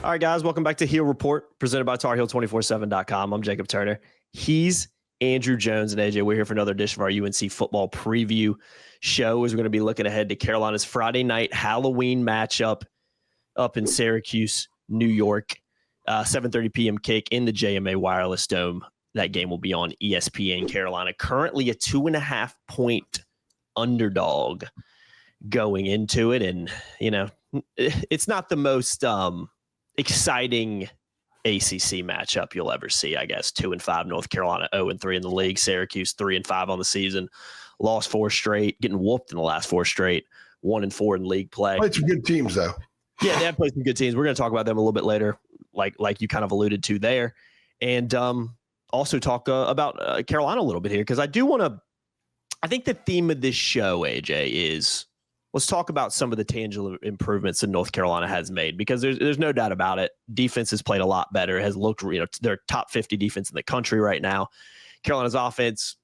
All right, guys, welcome back to Heel Report, presented by TarHeel247.com. I'm Jacob Turner. He's Andrew Jones and AJ. We're here for another edition of our UNC football preview show as we're going to be looking ahead to Carolina's Friday night Halloween matchup up in Syracuse, New York. 7:30 p.m. kick in the JMA Wireless Dome. That game will be on ESPN. Carolina currently a 2.5-point underdog going into it. And, you know, it's not the most exciting ACC matchup you'll ever see, I guess. 2-5 North Carolina, 0-3 in the league. Syracuse 3-5 on the season, lost 4 straight, getting whooped in the last 4 straight. 1-4 in league play. Played some good teams though. Yeah, they have played some good teams. We're going to talk about them a little bit later, like you kind of alluded to there, and also talk about Carolina a little bit here because I do want to. I think the theme of this show, AJ, is let's talk about some of the tangible improvements that North Carolina has made, because there's no doubt about it. Defense has played a lot better, has looked, they're top 50 defense in the country right now. Carolina's offense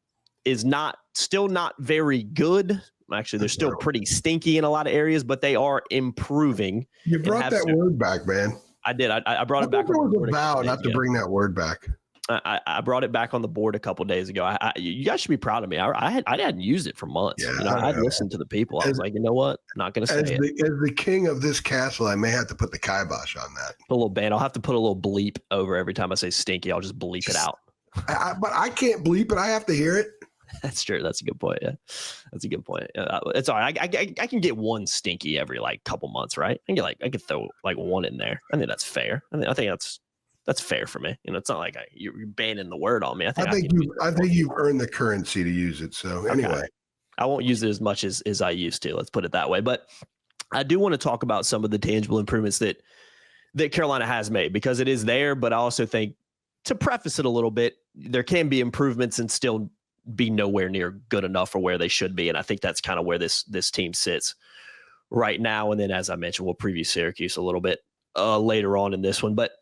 is still not very good. Actually, they're still pretty stinky in a lot of areas, but they are improving. You brought that word back, man. I did. I brought it back. It was about not to bring that word back. I brought it back on the board a couple of days ago. You guys should be proud of me. I hadn't used it for months. Yeah, I'd listened to the people. I was like, you know what? I'm not going to say it. As the king of this castle, I may have to put the kibosh on that. Put a little band. I'll have to put a little bleep over every time I say stinky. I'll just bleep it out. But I can't bleep it. I have to hear it. That's true. That's a good point. Yeah, that's a good point. It's all right. I can get one stinky every couple months, right? I can throw one in there. I think that's fair. I think that's fair for me. It's not like you're banning the word on me. I think you've earned the currency to use it. So anyway, I won't use it as much as I used to. Let's put it that way. But I do want to talk about some of the tangible improvements that Carolina has made, because it is there. But I also think, to preface it a little bit, there can be improvements and still be nowhere near good enough for where they should be. And I think that's kind of where this team sits right now. And then, as I mentioned, we'll preview Syracuse a little bit later on in this one. But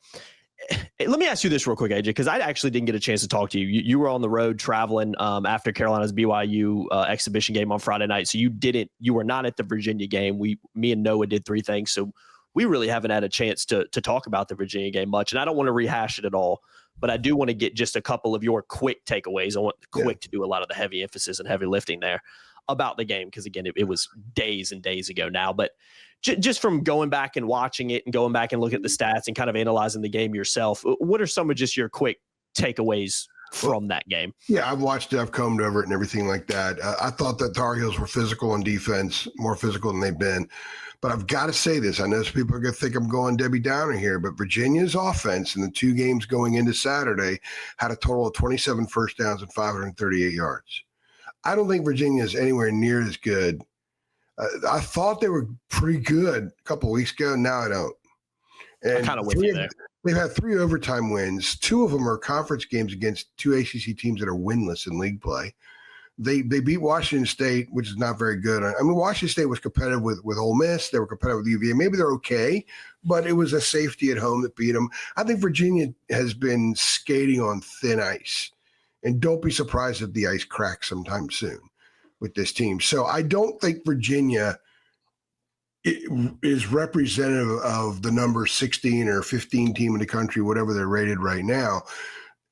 let me ask you this real quick, AJ, because I actually didn't get a chance to talk to you. You were on the road traveling after Carolina's BYU exhibition game on Friday night. So you were not at the Virginia game. Me and Noah did 3 things. So we really haven't had a chance to talk about the Virginia game much. And I don't want to rehash it at all, but I do want to get just a couple of your quick takeaways. I want Quick to do a lot of the heavy emphasis and heavy lifting there about the game, because, again, it was days and days ago now. But just from going back and watching it and going back and looking at the stats and kind of analyzing the game yourself, what are some of just your quick takeaways from that game? Yeah, I've watched it. I've combed over it and everything like that. I thought that Tar Heels were physical on defense, more physical than they've been. But I've got to say this. I know some people are going to think I'm going Debbie Downer here, but Virginia's offense in the 2 games going into Saturday had a total of 27 first downs and 538 yards. I don't think Virginia is anywhere near as good. I thought they were pretty good a couple of weeks ago. Now I don't. And I kind of with you there. They've had 3 overtime wins. 2 of them are conference games against 2 ACC teams that are winless in league play. They beat Washington State, which is not very good. I mean, Washington State was competitive with Ole Miss. They were competitive with UVA. Maybe they're okay, but it was a safety at home that beat them. I think Virginia has been skating on thin ice, and don't be surprised if the ice cracks sometime soon with this team. So I don't think Virginia is representative of the number 16 or 15 team in the country, whatever they're rated right now.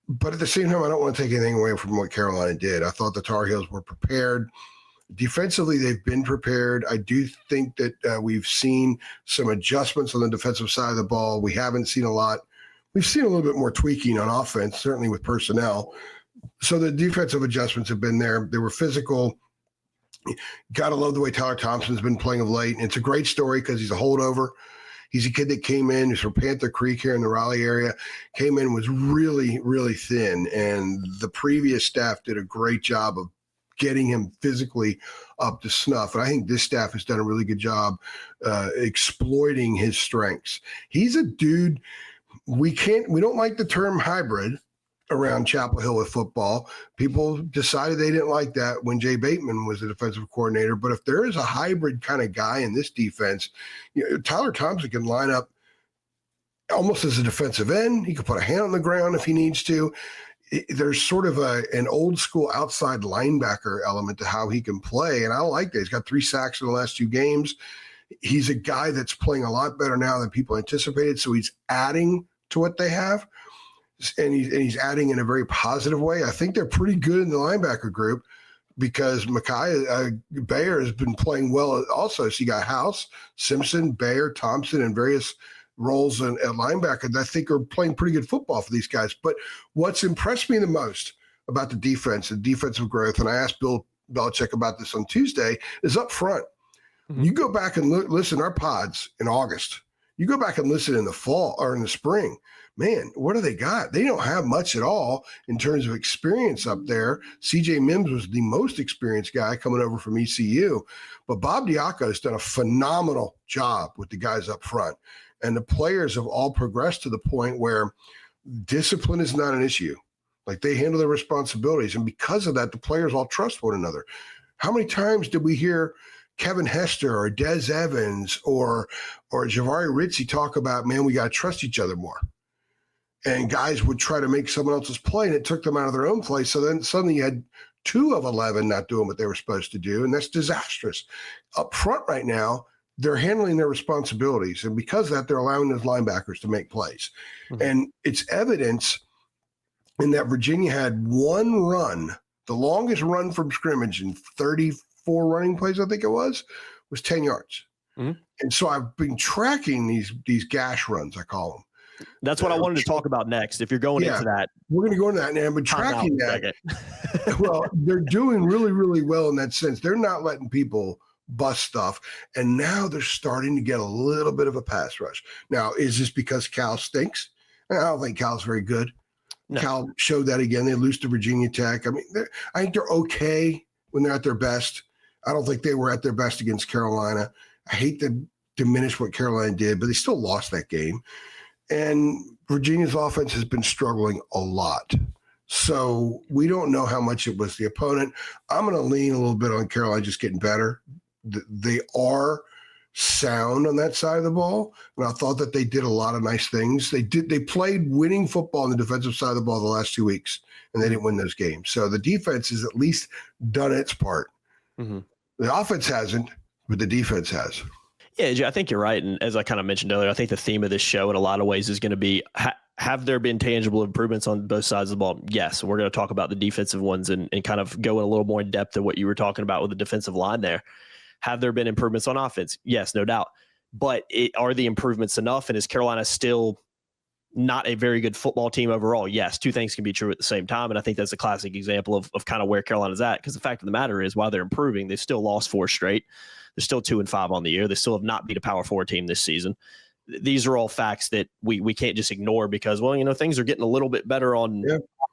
But at the same time, I don't want to take anything away from what Carolina did. I thought the Tar Heels were prepared. Defensively, they've been prepared. I do think that we've seen some adjustments on the defensive side of the ball. We haven't seen a lot. We've seen a little bit more tweaking on offense, certainly with personnel. So the defensive adjustments have been there. They were physical. Got to love the way Tyler Thompson's been playing of late. And it's a great story because he's a holdover. He's a kid that came in, he's from Panther Creek here in the Raleigh area, came in, was really, really thin. And the previous staff did a great job of getting him physically up to snuff. And I think this staff has done a really good job exploiting his strengths. He's a dude, we don't like the term hybrid around Chapel Hill with football. People decided they didn't like that when Jay Bateman was the defensive coordinator. But if there is a hybrid kind of guy in this defense, Tyler Thompson can line up almost as a defensive end. He can put a hand on the ground if he needs to. There's sort of an old school outside linebacker element to how he can play. And I like that. He's got 3 sacks in the last 2 games. He's a guy that's playing a lot better now than people anticipated. So he's adding to what they have, and he's adding in a very positive way. I think they're pretty good in the linebacker group because Bayer has been playing well also. So you got House, Simpson, Bayer, Thompson, and various roles at linebacker that I think are playing pretty good football for these guys. But what's impressed me the most about the defense and defensive growth, and I asked Bill Belichick about this on Tuesday, is up front. Mm-hmm. You go back and listen to our pods in August. You go back and listen in the fall or in the spring. Man, what do they got? They don't have much at all in terms of experience up there. CJ Mims was the most experienced guy coming over from ECU. But Bob Diaco has done a phenomenal job with the guys up front. And the players have all progressed to the point where discipline is not an issue. Like, they handle their responsibilities. And because of that, the players all trust one another. How many times did we hear Kevin Hester or Des Evans or Javari Ritchie talk about, man, we got to trust each other more? And guys would try to make someone else's play, and it took them out of their own play. So then suddenly you had 2 of 11 not doing what they were supposed to do, and that's disastrous. Up front right now, they're handling their responsibilities, and because of that, they're allowing those linebackers to make plays. Mm-hmm. And it's evidence in that Virginia had one run, the longest run from scrimmage in 34 running plays, I think it was 10 yards. Mm-hmm. And so I've been tracking these gash runs, I call them. That's what I wanted to talk about next. If you're going into that, we're going to go into that now. But tracking that, well, they're doing really, really well in that sense. They're not letting people bust stuff, and now they're starting to get a little bit of a pass rush. Now, is this because Cal stinks? I don't think Cal's very good. No. Cal showed that again. They lost to Virginia Tech. I mean, I think they're okay when they're at their best. I don't think they were at their best against Carolina. I hate to diminish what Carolina did, but they still lost that game. And Virginia's offense has been struggling a lot. So we don't know how much it was the opponent. I'm going to lean a little bit on Carolina just getting better. They are sound on that side of the ball. And I thought that they did a lot of nice things. They played winning football on the defensive side of the ball the last 2 weeks, and they didn't win those games. So the defense has at least done its part. Mm-hmm. The offense hasn't, but the defense has. Yeah, I think you're right. And as I kind of mentioned earlier, I think the theme of this show in a lot of ways is going to be, have there been tangible improvements on both sides of the ball? Yes. We're going to talk about the defensive ones and kind of go in a little more in depth to what you were talking about with the defensive line there. Have there been improvements on offense? Yes, no doubt. But are the improvements enough? And is Carolina still not a very good football team overall? Yes, 2 things can be true at the same time. And I think that's a classic example of kind of where Carolina's at. Because the fact of the matter is, while they're improving, they still lost 4 straight. They're still 2-5 on the year. They still have not beat a Power 4 team this season. These are all facts that we can't just ignore because, well, things are getting a little bit better on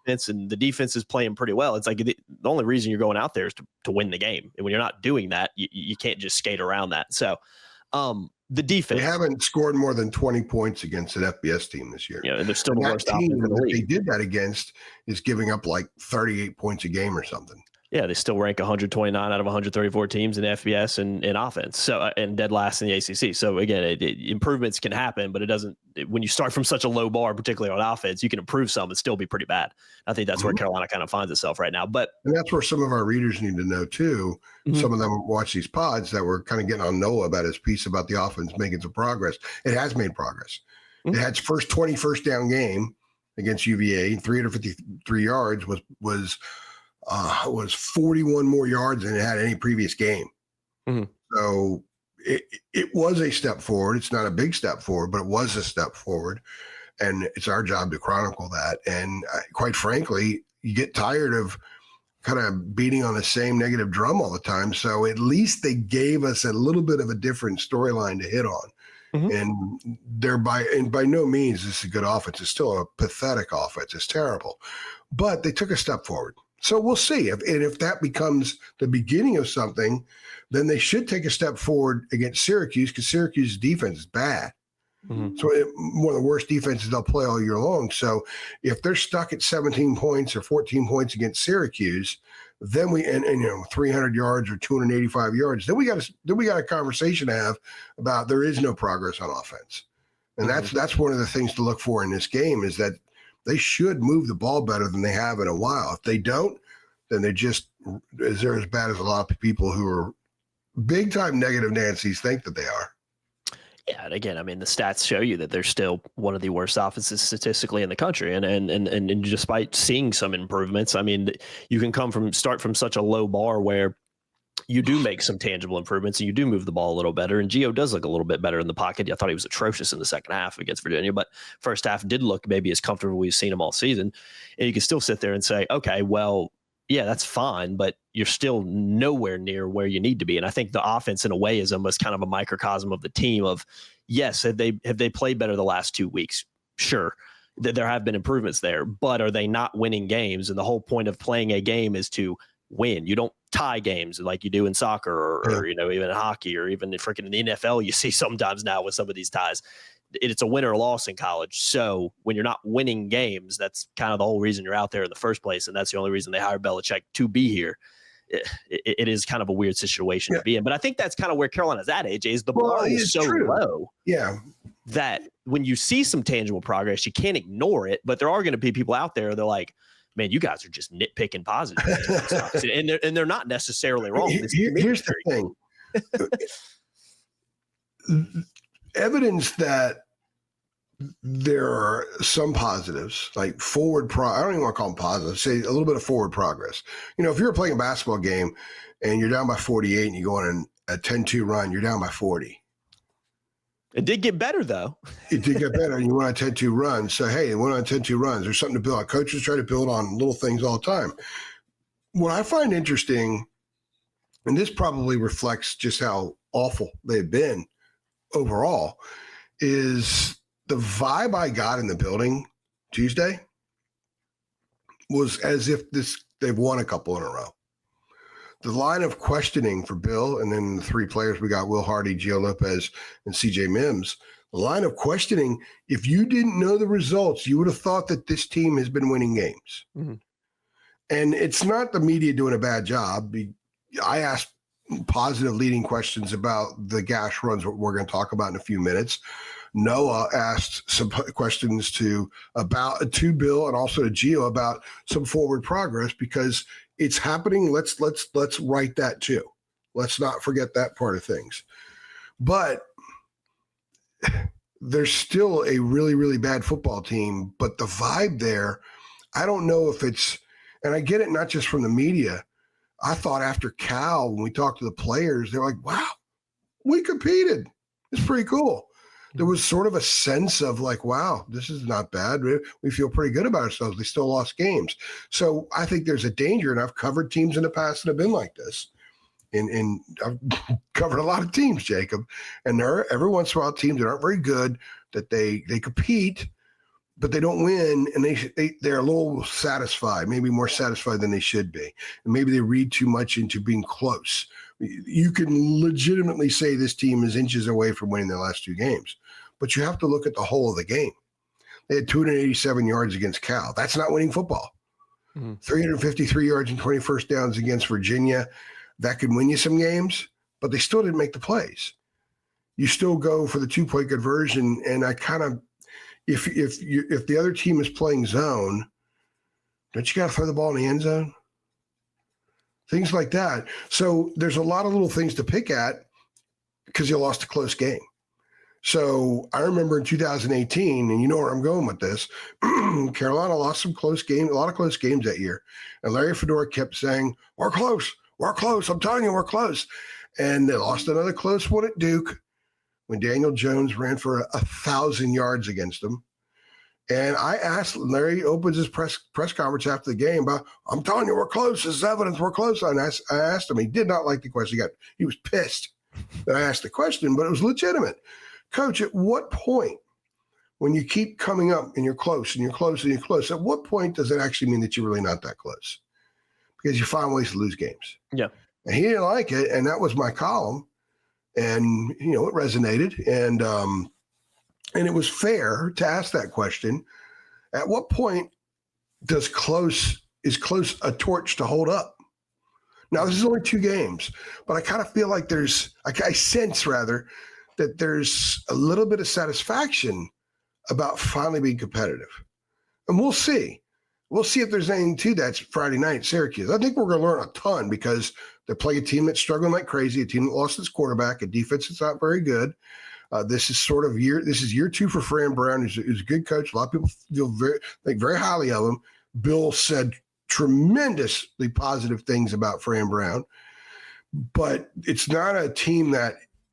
offense and the defense is playing pretty well. It's like the only reason you're going out there is to win the game. And when you're not doing that, you can't just skate around that. So the defense. They haven't scored more than 20 points against an FBS team this year. Yeah, they're still the worst offense in the league. They did that against is giving up like 38 points a game or something. Yeah, they still rank 129 out of 134 teams in FBS and in offense. So, and dead last in the ACC. So again, improvements can happen, but it doesn't. When you start from such a low bar, particularly on offense, you can improve some and still be pretty bad. I think that's where Carolina kind of finds itself right now. And that's where some of our readers need to know too. Mm-hmm. Some of them watch these pods that were kind of getting on Noah about his piece about the offense making some progress. It has made progress. Mm-hmm. It had its first 20 first down game against UVA, 353 yards was 41 more yards than it had any previous game. Mm-hmm. So it was a step forward. It's not a big step forward, but it was a step forward. And it's our job to chronicle that. And quite frankly, you get tired of kind of beating on the same negative drum all the time. So at least they gave us a little bit of a different storyline to hit on. Mm-hmm. And by no means is this a good offense. It's still a pathetic offense. It's terrible. But they took a step forward. So we'll see. If that becomes the beginning of something, then they should take a step forward against Syracuse because Syracuse's defense is bad. Mm-hmm. So one of the worst defenses they'll play all year long. So if they're stuck at 17 points or 14 points against Syracuse, then 300 yards or 285 yards, then we got a conversation to have about there is no progress on offense. And that's one of the things to look for in this game is that they should move the ball better than they have in a while. If they don't, then they're as bad as a lot of people who are big time negative Nancy's think that they are. Yeah, and again, I mean, the stats show you that they're still one of the worst offenses statistically in the country, and despite seeing some improvements, I mean, you can start from such a low bar where you do make some tangible improvements and you do move the ball a little better. And Gio does look a little bit better in the pocket. I thought he was atrocious in the second half against Virginia, but first half did look maybe as comfortable as we've seen him all season. And you can still sit there and say, okay, well, yeah, that's fine, but you're still nowhere near where you need to be. And I think the offense in a way is almost kind of a microcosm of the team of, yes, have they played better the last 2 weeks? Sure. There have been improvements there, but are they not winning games? And the whole point of playing a game is to win. You don't tie games like you do in soccer or even in hockey or even freaking in the NFL. You see sometimes now with some of these ties, it's a win or loss in college. So when you're not winning games, that's kind of the whole reason you're out there in the first place. And that's the only reason they hired Belichick to be here. It is kind of a weird situation to be in. But I think that's kind of where Carolina's at, AJ, is the bar is so low that when you see some tangible progress, you can't ignore it. But there are going to be people out there, they're like, man, you guys are just nitpicking positive. and they're not necessarily wrong. Here's the thing. Evidence that there are some positives, like I don't even want to call them positives, say a little bit of forward progress. If you're playing a basketball game and you're down by 48 and you go on a 10-2 run, you're down by 40. It did get better, though. It did get better, and you went on 10-2 runs. So, hey, it went on 10-2 runs. There's something to build on. Coaches try to build on little things all the time. What I find interesting, and this probably reflects just how awful they've been overall, is the vibe I got in the building Tuesday was as if they've won a couple in a row. The line of questioning for Bill, and then the three players we got, Will Hardy, Gio Lopez, and CJ Mims, the line of questioning, if you didn't know the results, you would have thought that this team has been winning games. Mm-hmm. And it's not the media doing a bad job. I asked positive leading questions about the gash runs, what we're going to talk about in a few minutes. Noah asked some questions to Bill and also to Gio about some forward progress because it's happening. Let's write that too. Let's not forget that part of things. But there's still a really, really bad football team. But the vibe there, I don't know if it's, and I get it not just from the media. I thought after Cal, when we talked to the players, they're like, wow, we competed. It's pretty cool. There was sort of a sense of like, wow, this is not bad. We feel pretty good about ourselves. They still lost games. So I think there's a danger, and I've covered teams in the past that have been like this. And I've covered a lot of teams, Jacob. And there are every once in a while teams that aren't very good, that they compete, but they don't win, and they're a little satisfied, maybe more satisfied than they should be. And maybe they read too much into being close. You can legitimately say this team is inches away from winning their last two games, but you have to look at the whole of the game. They had 287 yards against Cal. That's not winning football. Mm-hmm. 353 yards and 20 first downs against Virginia. That could win you some games, but they still didn't make the plays. You still go for the 2-point conversion, and I kind of, if the other team is playing zone, don't you got to throw the ball in the end zone? Things like that. So there's a lot of little things to pick at because you lost a close game. So I remember in 2018, and you know where I'm going with this, Carolina lost some close games, a lot of close games that year. And Larry Fedora kept saying, we're close. We're close. I'm telling you, we're close. And they lost another close one at Duke when Daniel Jones ran for 1,000 yards against them. And I asked, Larry opens his press conference after the game, but I'm telling you, we're close. This is evidence we're close. And I asked him, he did not like the question. He was pissed that I asked the question, but it was legitimate. Coach, at what point, when you keep coming up and you're close and you're close and you're close, at what point does it actually mean that you're really not that close? Because you find ways to lose games. Yeah. And he didn't like it, and that was my column. And, it resonated. And it was fair to ask that question. At what point is close a torch to hold up? Now, this is only 2 games, but I kind of feel like I sense rather that there's a little bit of satisfaction about finally being competitive. And we'll see. we'll see if there's anything to that Friday night at Syracuse. I think we're going to learn a ton because they're playing a team that's struggling like crazy, a team that lost its quarterback, a defense that's not very good. This is year 2 for Fran Brown, who's a good coach. A lot of people feel very highly of him. Bill said tremendously positive things about Fran Brown, but it's not a team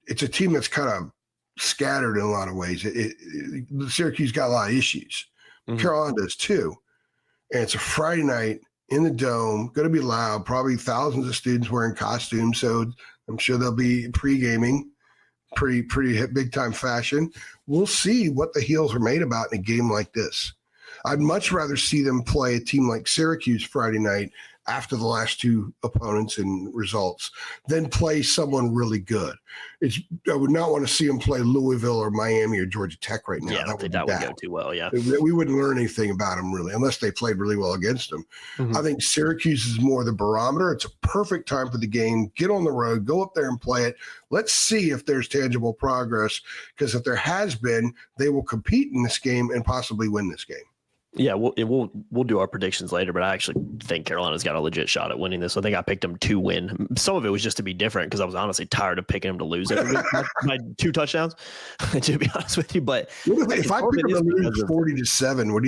it's a team that's kind of scattered in a lot of ways. Syracuse got a lot of issues. Mm-hmm. Carolina does too. And it's a Friday night in the Dome, going to be loud, probably thousands of students wearing costumes. So I'm sure they'll be pre-gaming, pretty big time fashion. We'll see what the Heels are made about in a game like this. I'd much rather see them play a team like Syracuse Friday night after the last 2 opponents and results than play someone really good. I would not want to see them play Louisville or Miami or Georgia Tech right now. Yeah, I don't think that would go too well, yeah. We wouldn't learn anything about them really, unless they played really well against them. Mm-hmm. I think Syracuse is more the barometer. It's a perfect time for the game. Get on the road, go up there and play it. Let's see if there's tangible progress, because if there has been, they will compete in this game and possibly win this game. Yeah, we'll do our predictions later, but I actually think Carolina's got a legit shot at winning this. I think I picked them to win. Some of it was just to be different because I was honestly tired of picking them to lose every my 2 touchdowns, to be honest with you. But if I pick them to lose 40-7, how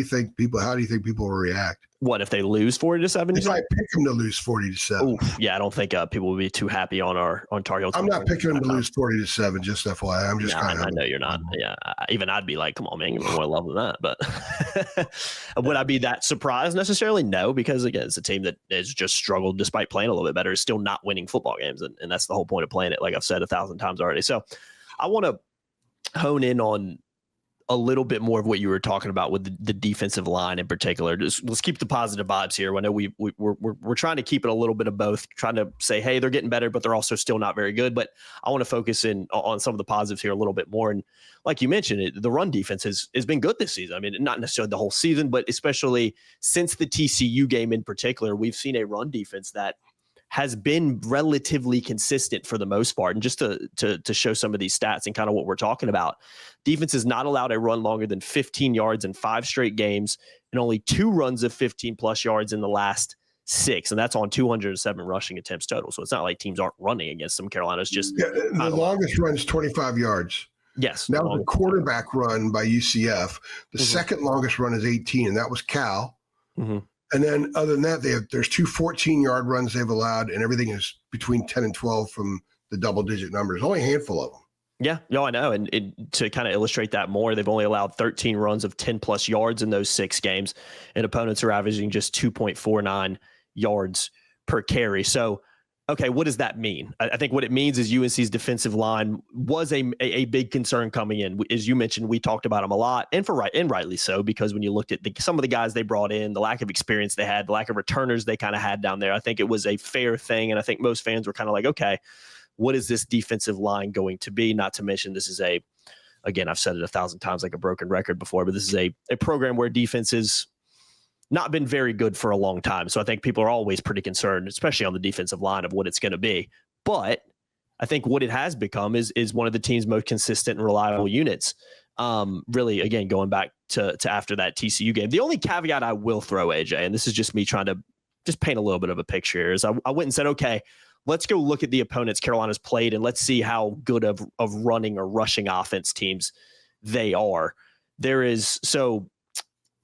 do you think people will react? What if they lose 40-7? If I pick them to lose 40-7, yeah, I don't think people will be too happy on Tar Heels. I'm not picking them to lose 40-7. Just FYI, I'm just kind of. I know you're not. Yeah, even I'd be like, come on, man, give me more love than that. But would I be that surprised necessarily? No, because again, it's a team that has just struggled despite playing a little bit better, is still not winning football games, and that's the whole point of playing it. Like I've said 1,000 times already. So I want to hone in on a little bit more of what you were talking about with the defensive line in particular. Just let's keep the positive vibes here. I know we're trying to keep it a little bit of both, trying to say, hey, they're getting better, but they're also still not very good. But I want to focus in on some of the positives here a little bit more. And like you mentioned, the run defense has been good this season. I mean, not necessarily the whole season, but especially since the TCU game in particular, we've seen a run defense that has been relatively consistent for the most part. And just to show some of these stats and kind of what we're talking about, defense is not allowed a run longer than 15 yards in 5 straight games, and only 2 runs of 15 plus yards in the last 6. And that's on 207 rushing attempts total. So it's not like teams aren't running against them. Carolina's just the longest run is 25 yards. Yes. That was a quarterback run by UCF. The second longest run is 18, and that was Cal. Mm-hmm. And then other than that, there's 2 14-yard runs they've allowed, and everything is between 10 and 12 from the double-digit numbers. Only a handful of them. Yeah, no, I know. And to kind of illustrate that more, they've only allowed 13 runs of 10-plus yards in those 6 games, and opponents are averaging just 2.49 yards per carry. So, okay, what does that mean? I think what it means is UNC's defensive line was a big concern coming in. As you mentioned, we talked about them a lot, and rightly so, because when you looked at some of the guys they brought in, the lack of experience they had, the lack of returners they kind of had down there, I think it was a fair thing. And I think most fans were kind of like, okay, what is this defensive line going to be? Not to mention this is again, I've said it 1,000 times like a broken record before, but this is a program where defense is not been very good for a long time. So I think people are always pretty concerned, especially on the defensive line, of what it's going to be. But I think what it has become is one of the team's most consistent and reliable units. Really, again, going back to after that TCU game. The only caveat I will throw, AJ, and this is just me trying to just paint a little bit of a picture here, is I went and said, okay, let's go look at the opponents Carolina's played, and let's see how good of running or rushing offense teams they are. There is, so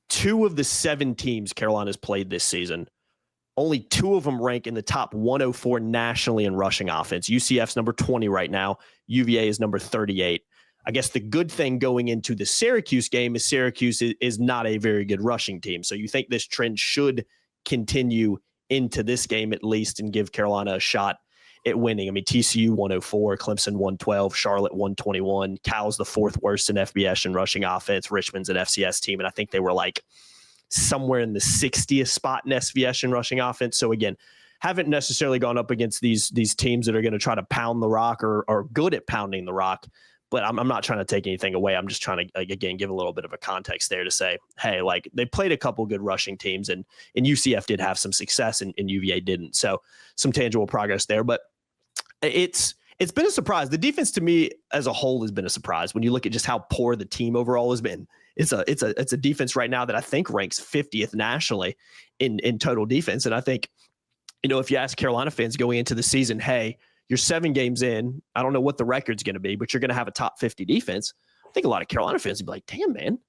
2 of the 7 teams Carolina's played this season, only 2 of them rank in the top 104 nationally in rushing offense. UCF's number 20 right now. UVA is number 38. I guess the good thing going into the Syracuse game is Syracuse is not a very good rushing team. So you think this trend should continue into this game at least and give Carolina a shot at winning. I mean, TCU 104, Clemson 112, Charlotte 121. Cal's the 4th worst in FBS in rushing offense. Richmond's an FCS team, and I think they were like somewhere in the 60th spot in SVS in rushing offense. So again, haven't necessarily gone up against these teams that are going to try to pound the rock or are good at pounding the rock. But I'm not trying to take anything away. I'm just trying to, again, give a little bit of a context there to say, hey, like they played a couple good rushing teams, and UCF did have some success and UVA didn't. So some tangible progress there. But it's been a surprise. The defense to me as a whole has been a surprise when you look at just how poor the team overall has been. it's a defense right now that I think ranks 50th nationally in total defense. And I think, if you ask Carolina fans going into the season, hey, you're 7 games in, I don't know what the record's going to be, but you're going to have a top 50 defense. I think a lot of Carolina fans would be like, damn, man,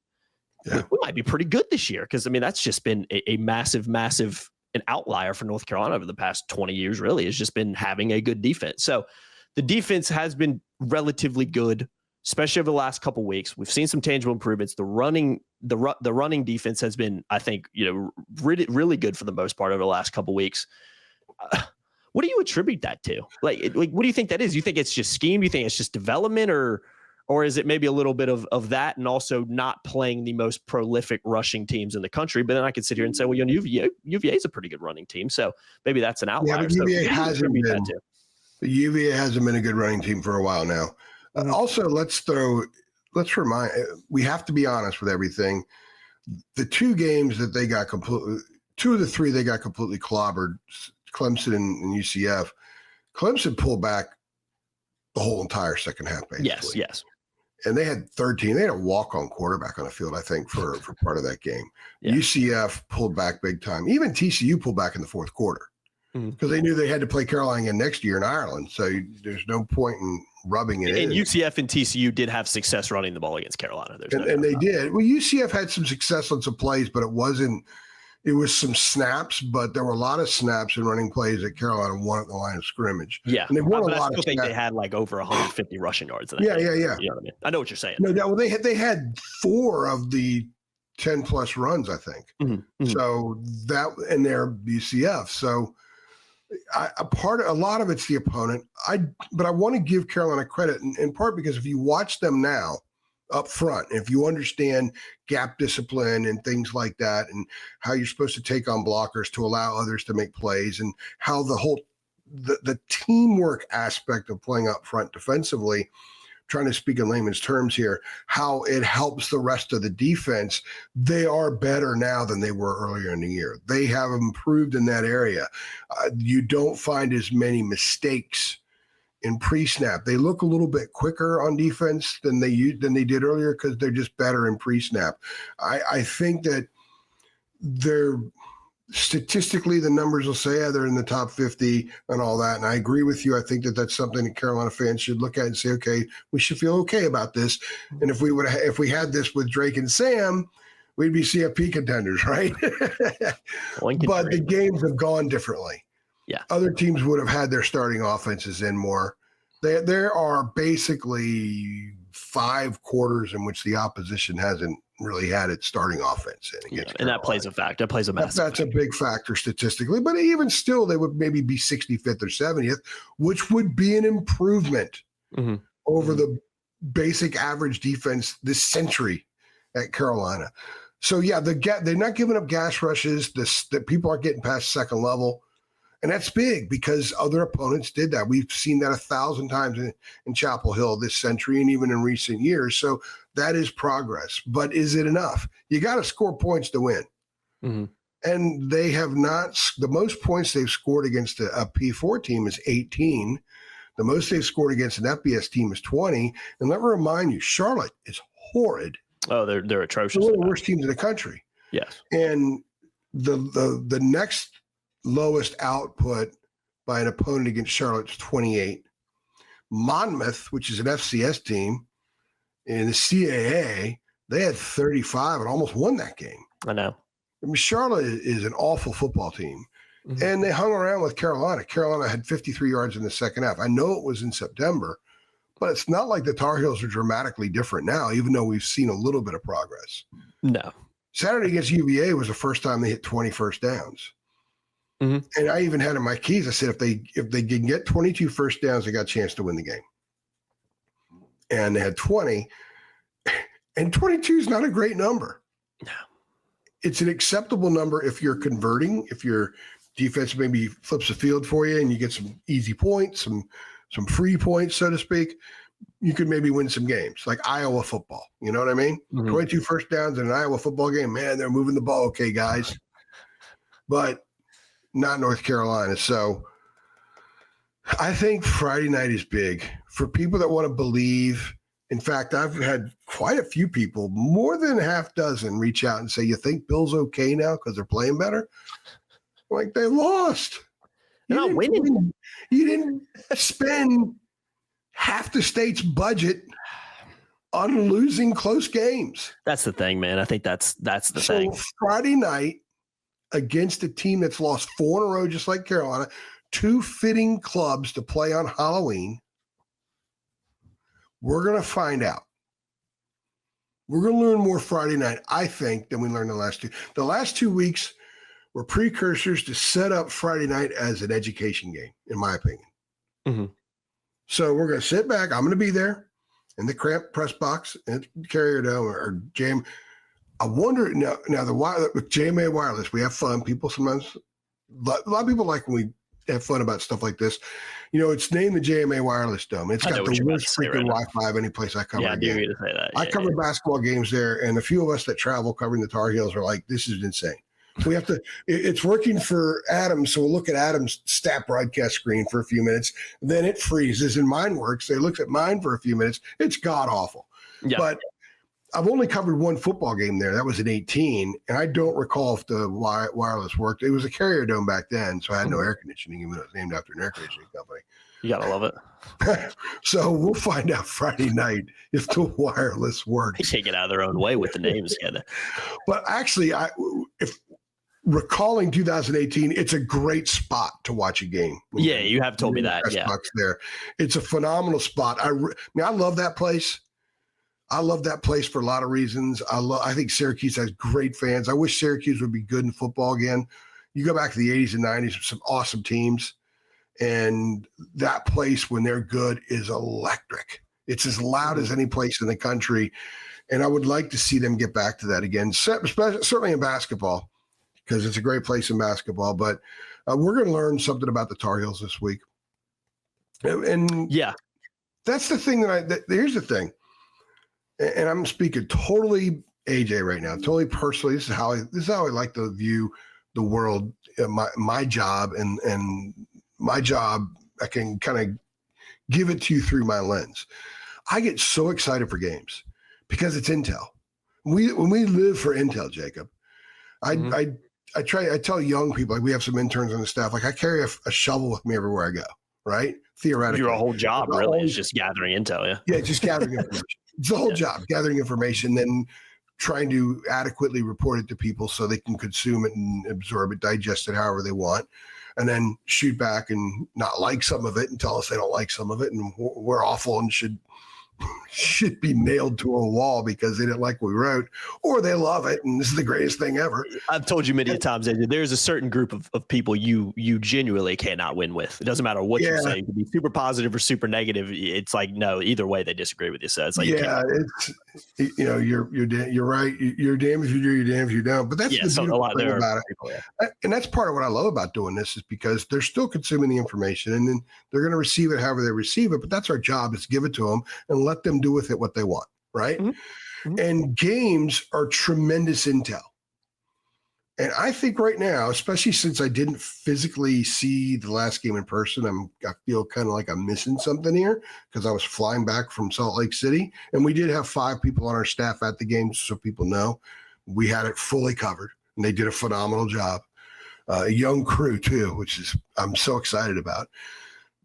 we might be pretty good this year. Because, that's just been a massive an outlier for North Carolina over the past 20 years, really, has just been having a good defense. So the defense has been relatively good, especially over the last couple of weeks. We've seen some tangible improvements. The running defense has been, I think, really, really good for the most part over the last couple of weeks. What do you attribute that to? Like, what do you think that is? You think it's just scheme? Do you think it's just development, or is it maybe a little bit of that, and also not playing the most prolific rushing teams in the country? But then I could sit here and say, well, UVA is a pretty good running team, so maybe that's an outlier. Yeah, but UVA hasn't been. UVA hasn't been a good running team for a while now. Also, we have to be honest with everything. The 2 games that they got 2 of the 3 they got completely clobbered, Clemson and UCF. Clemson pulled back the whole entire second half, basically. Yes. And they had 13. They had a walk-on quarterback on the field, I think, for part of that game. Yeah. UCF pulled back big time. Even TCU pulled back in the fourth quarter because they knew they had to play Carolina again next year in Ireland. So there's no point in rubbing it in. And UCF and TCU did have success running the ball against Carolina. And they did. Well, UCF had some success on some plays, but it was some snaps, but there were a lot of snaps and running plays that Carolina won at the line of scrimmage. Yeah. And they won a lot. I still think they had like over 150 rushing yards. In that yeah. You know what I mean? I know what you're saying. No, they had 4 of the 10 plus runs, I think. Mm-hmm. So that, and they're UCF. So a lot of it's the opponent. But I want to give Carolina credit in part because if you watch them now, up front, if you understand gap discipline and things like that, and how you're supposed to take on blockers to allow others to make plays, and how the teamwork aspect of playing up front defensively, trying to speak in layman's terms here, how it helps the rest of the defense, they are better now than they were earlier in the year. They have improved in that area. You don't find as many mistakes in pre-snap. They look a little bit quicker on defense than they did earlier because they're just better in pre-snap. I think that they're statistically, the numbers will say they're in the top 50 and all that. And I agree with you. I think that that's something that Carolina fans should look at and say, okay, we should feel okay about this. And if we had this with Drake and Sam, we'd be CFP contenders, right? But the games have gone differently. Yeah. Other teams would have had their starting offenses in more. There are basically 5 quarters in which the opposition hasn't really had its starting offense in. And that plays a factor. That plays a massive That's a big factor statistically. But even still, they would maybe be 65th or 70th, which would be an improvement over the basic average defense this century at Carolina. So, yeah, they're not giving up gas rushes. The people aren't getting past second level. And that's big because other opponents did that. We've seen that 1,000 times in Chapel Hill this century and even in recent years. So that is progress. But is it enough? You got to score points to win. Mm-hmm. And they have not. The most points they've scored against a P4 team is 18. The most they've scored against an FBS team is 20. And let me remind you, Charlotte is horrid. Oh, they're atrocious. They're one of the worst teams in the country. Yes. And the next lowest output by an opponent against Charlotte is 28. Monmouth, which is an FCS team, in the CAA, they had 35 and almost won that game. I know. I mean, Charlotte is an awful football team. Mm-hmm. And they hung around with Carolina. Carolina had 53 yards in the second half. I know it was in September, but it's not like the Tar Heels are dramatically different now, even though we've seen a little bit of progress. No. Saturday against UVA was the first time they hit 20 first downs. Mm-hmm. And I even had in my keys, I said, if they can get 22 first downs, they got a chance to win the game. And they had 20. And 22 is not a great number. No. It's an acceptable number if you're converting, if your defense maybe flips the field for you and you get some easy points, some free points, so to speak. You could maybe win some games, like Iowa football. You know what I mean? Mm-hmm. 22 first downs in an Iowa football game. Man, they're moving the ball okay, guys. But not North Carolina. So I think Friday night is big for people that want to believe In fact, I've had quite a few people, more than a half dozen, reach out and say, "You think Bill's okay now because they're playing better?" Like, they lost. They're not winning. You didn't spend half the state's budget on losing close games. That's the thing, man. I think that's the thing. So Friday night against a team that's lost 4 in a row, just like Carolina, 2 fitting clubs to play on Halloween. We're going to find out. We're going to learn more Friday night, I think, than we learned the last 2. The last 2 weeks were precursors to set up Friday night as an education game, in my opinion. Mm-hmm. So we're going to sit back. I'm going to be there in the cramped press box at Carrier Dome or Jam. I wonder now with JMA Wireless, we have fun. People sometimes, a lot of people like when we have fun about stuff like this. It's named the JMA Wireless Dome. It's got the worst freaking Wi-Fi of any place I cover. Yeah, I do to say that. I cover basketball games there, and a few of us that travel covering the Tar Heels are like, "This is insane." We have to. It's working for Adam, so we'll look at Adam's stat broadcast screen for a few minutes. Then it freezes, and mine works. They look at mine for a few minutes. It's god awful. Yeah. But I've only covered one football game there. That was in 2018, and I don't recall if the wireless worked. It was a Carrier Dome back then, so I had no air conditioning, even though it was named after an air conditioning company. You gotta love it. So we'll find out Friday night if the wireless works. They take it out of their own way with the names. But actually, if recalling 2018, it's a great spot to watch a game. Yeah, you have told me that. Yeah, there, it's a phenomenal spot. I love that place. I love that place for a lot of reasons. I think Syracuse has great fans. I wish Syracuse would be good in football again. You go back to the 80s and 90s, some awesome teams. And that place, when they're good, is electric. It's as loud as any place in the country. And I would like to see them get back to that again, certainly in basketball, because it's a great place in basketball. But we're going to learn something about the Tar Heels this week. And yeah, that's the thing here's the thing. And I'm speaking totally AJ right now, totally personally. This is how I like to view the world. My job and my job, I can kind of give it to you through my lens. I get so excited for games because it's intel. When we live for intel, Jacob, I tell young people, like we have some interns on the staff, like I carry a shovel with me everywhere I go, right? Theoretically. Your whole job really is just gathering intel, yeah? Yeah, just gathering information. It's the whole job, gathering information, then trying to adequately report it to people so they can consume it and absorb it, digest it however they want, and then shoot back and not like some of it and tell us they don't like some of it and we're awful and should be nailed to a wall because they didn't like what we wrote, or they love it and this is the greatest thing ever. I've told you many times that there's a certain group of people you genuinely cannot win with. It doesn't matter what you say. You can be super positive or super negative. It's like, no, either way they disagree with you. So it's like, you're right. You're damned if you do, you're damned if you don't. But that's the beautiful thing about it. People, and that's part of what I love about doing this is because they're still consuming the information and then they're going to receive it however they receive it. But that's our job, is to give it to them and let them do with it what they want, right? Mm-hmm. And games are tremendous intel. And I think right now, especially since I didn't physically see the last game in person, I feel kind of like I'm missing something here because I was flying back from Salt Lake City. And we did have 5 people on our staff at the game, so people know. We had it fully covered, and they did a phenomenal job. A young crew, too, which I'm so excited about.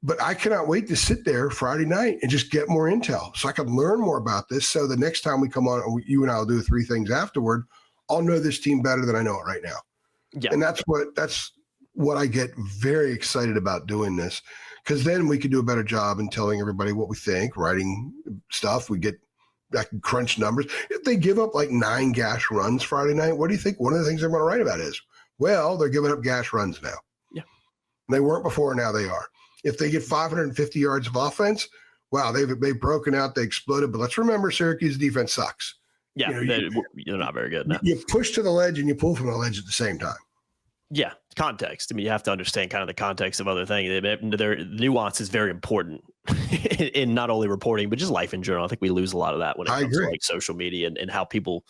But I cannot wait to sit there Friday night and just get more intel so I can learn more about this. So the next time we come on, you and I will do 3 things afterward. I'll know this team better than I know it right now. Yeah. And that's what I get very excited about doing this, because then we can do a better job in telling everybody what we think, writing stuff. I can crunch numbers. If they give up like 9 gash runs Friday night, what do you think one of the things I'm going to write about is? Well, they're giving up gash runs now. Yeah. They weren't before, now they are. If they get 550 yards of offense, wow, they've broken out, they exploded. But let's remember, Syracuse defense sucks. Yeah, they're not very good. No. You push to the ledge and you pull from the ledge at the same time. Yeah, context. I mean, you have to understand kind of the context of other things. Their nuance is very important in not only reporting, but just life in general. I think we lose a lot of that when it comes to like social media and how people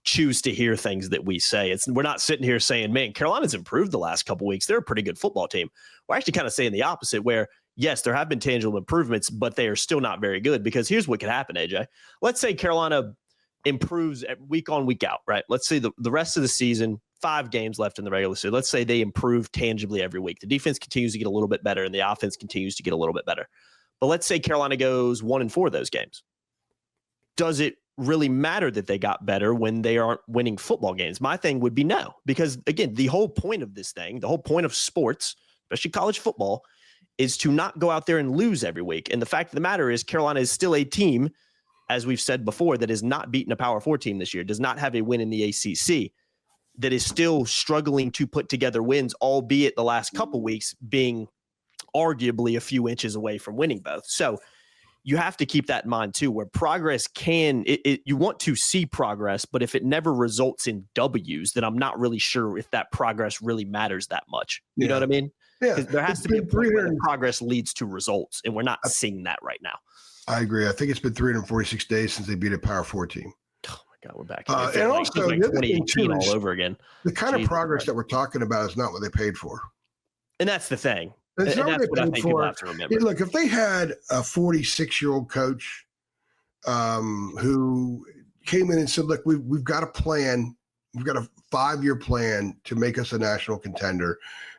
choose to hear things that we say. We're not sitting here saying, man, Carolina's improved the last couple of weeks. They're a pretty good football team. We're actually kind of saying the opposite, where yes, there have been tangible improvements, but they are still not very good, because here's what could happen, AJ. Let's say Carolina improves week on, week out, right? Let's say the rest of the season, 5 games left in the regular season. Let's say they improve tangibly every week. The defense continues to get a little bit better and the offense continues to get a little bit better. But let's say Carolina goes 1-4 those games. Does it really matter that they got better when they aren't winning football games? My thing would be no, because again, the whole point of this thing, the whole point of sports, especially college football, is to not go out there and lose every week. And the fact of the matter is Carolina is still a team, as we've said before, that has not beaten a Power 4 team this year, does not have a win in the ACC, that is still struggling to put together wins, albeit the last couple weeks being arguably a few inches away from winning both. So you have to keep that in mind too, where progress you want to see progress, but if it never results in W's, then I'm not really sure if that progress really matters that much. You know what I mean? Yeah. There has to be a point where the progress leads to results, and we're not seeing that right now. I agree. I think it's been 346 days since they beat a Power 4 team. Oh my God, we're back. And also, like 2018 all over again. The kind of progress that we're talking about is not what they paid for. And that's the thing. It's not that's what what I they think paid people for. have to remember. Look, if they had a 46-year-old coach who came in and said, look, we've got a plan. We've got a 5-year plan to make us a national contender,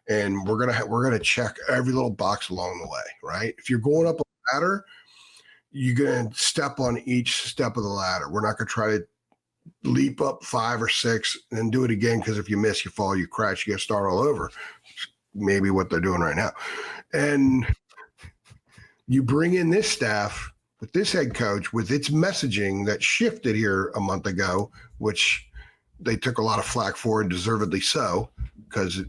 and we're gonna check every little box along the way, right? If you're going up a ladder, you're gonna step on each step of the ladder. We're not gonna try to leap up 5 or 6 and then do it again, because if you miss, you fall, you crash, you got to start all over. Maybe what they're doing right now. And you bring in this staff with this head coach with its messaging that shifted here a month ago, which they took a lot of flack for, and deservedly so, because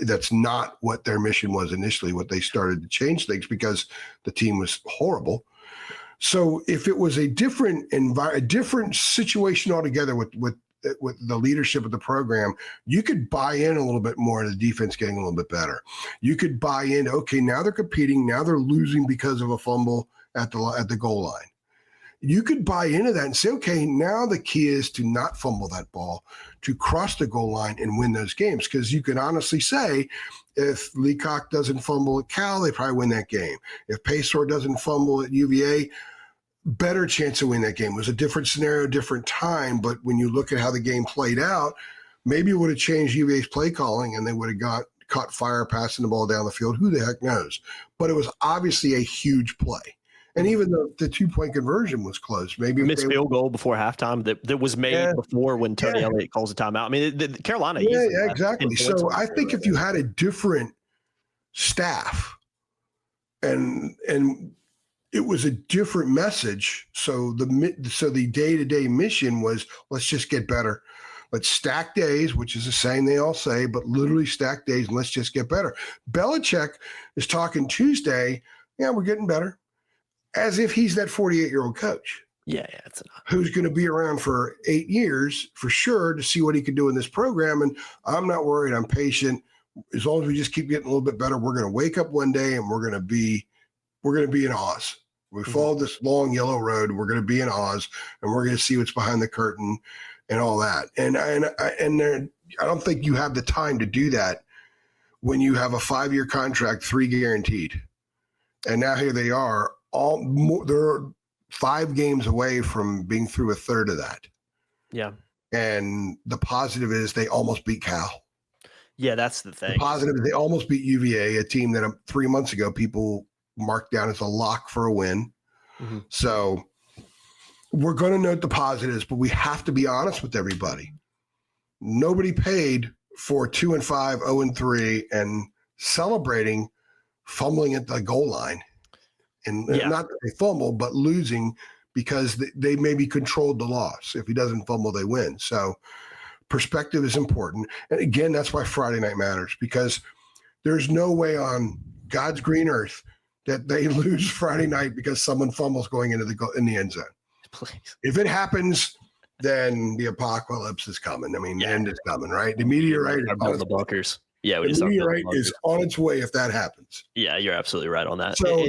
that's not what their mission was initially, what they started to change things, because the team was horrible. So if it was a different situation altogether with the leadership of the program, you could buy in a little bit more to the defense getting a little bit better. You could buy in, okay, now they're competing, now they're losing because of a fumble at the goal line. You could buy into that and say, okay, now the key is to not fumble that ball, to cross the goal line and win those games. Because you can honestly say, if Leacock doesn't fumble at Cal, they probably win that game. If Paysour doesn't fumble at UVA, better chance of winning that game. It was a different scenario, different time, but when you look at how the game played out, maybe it would have changed UVA's play calling and they would have caught fire passing the ball down the field. Who the heck knows? But it was obviously a huge play. And even though the 2-point conversion was close, maybe missed field goal before halftime that was made before when Tony Elliott calls a timeout. I mean, the Carolina. Yeah, exactly. So I think if you had a different staff and it was a different message. So the day-to-day mission was, let's just get better. Let's stack days, which is a saying they all say, but literally stack days, and let's just get better. Belichick is talking Tuesday, yeah, we're getting better, as if he's that 48-year-old coach. Yeah, it's enough. Who's going to be around for 8 years for sure to see what he can do in this program. And I'm not worried. I'm patient. As long as we just keep getting a little bit better, we're going to wake up one day and we're going to be in Oz. We followed this long yellow road. We're going to be in Oz, and we're going to see what's behind the curtain and all that. And I don't think you have the time to do that when you have a 5-year contract, 3 guaranteed. And now here they are. They're 5 games away from being through a third of that. Yeah. And the positive is they almost beat Cal. Yeah, that's the thing. The positive is they almost beat UVA, a team that 3 months ago people marked down as a lock for a win. Mm-hmm. So we're going to note the positives, but we have to be honest with everybody. Nobody paid for 2-5, 0-3, and celebrating fumbling at the goal line. And not that they fumble, but losing because they maybe controlled the loss. If he doesn't fumble, they win. So perspective is important. And again, that's why Friday night matters, because there's no way on God's green earth that they lose Friday night because someone fumbles going into in the end zone. Please. If it happens, then the apocalypse is coming. I mean, the end is coming, right? The meteorite the bunkers. Yeah, the meteorite is on its way if that happens. Yeah, you're absolutely right on that. So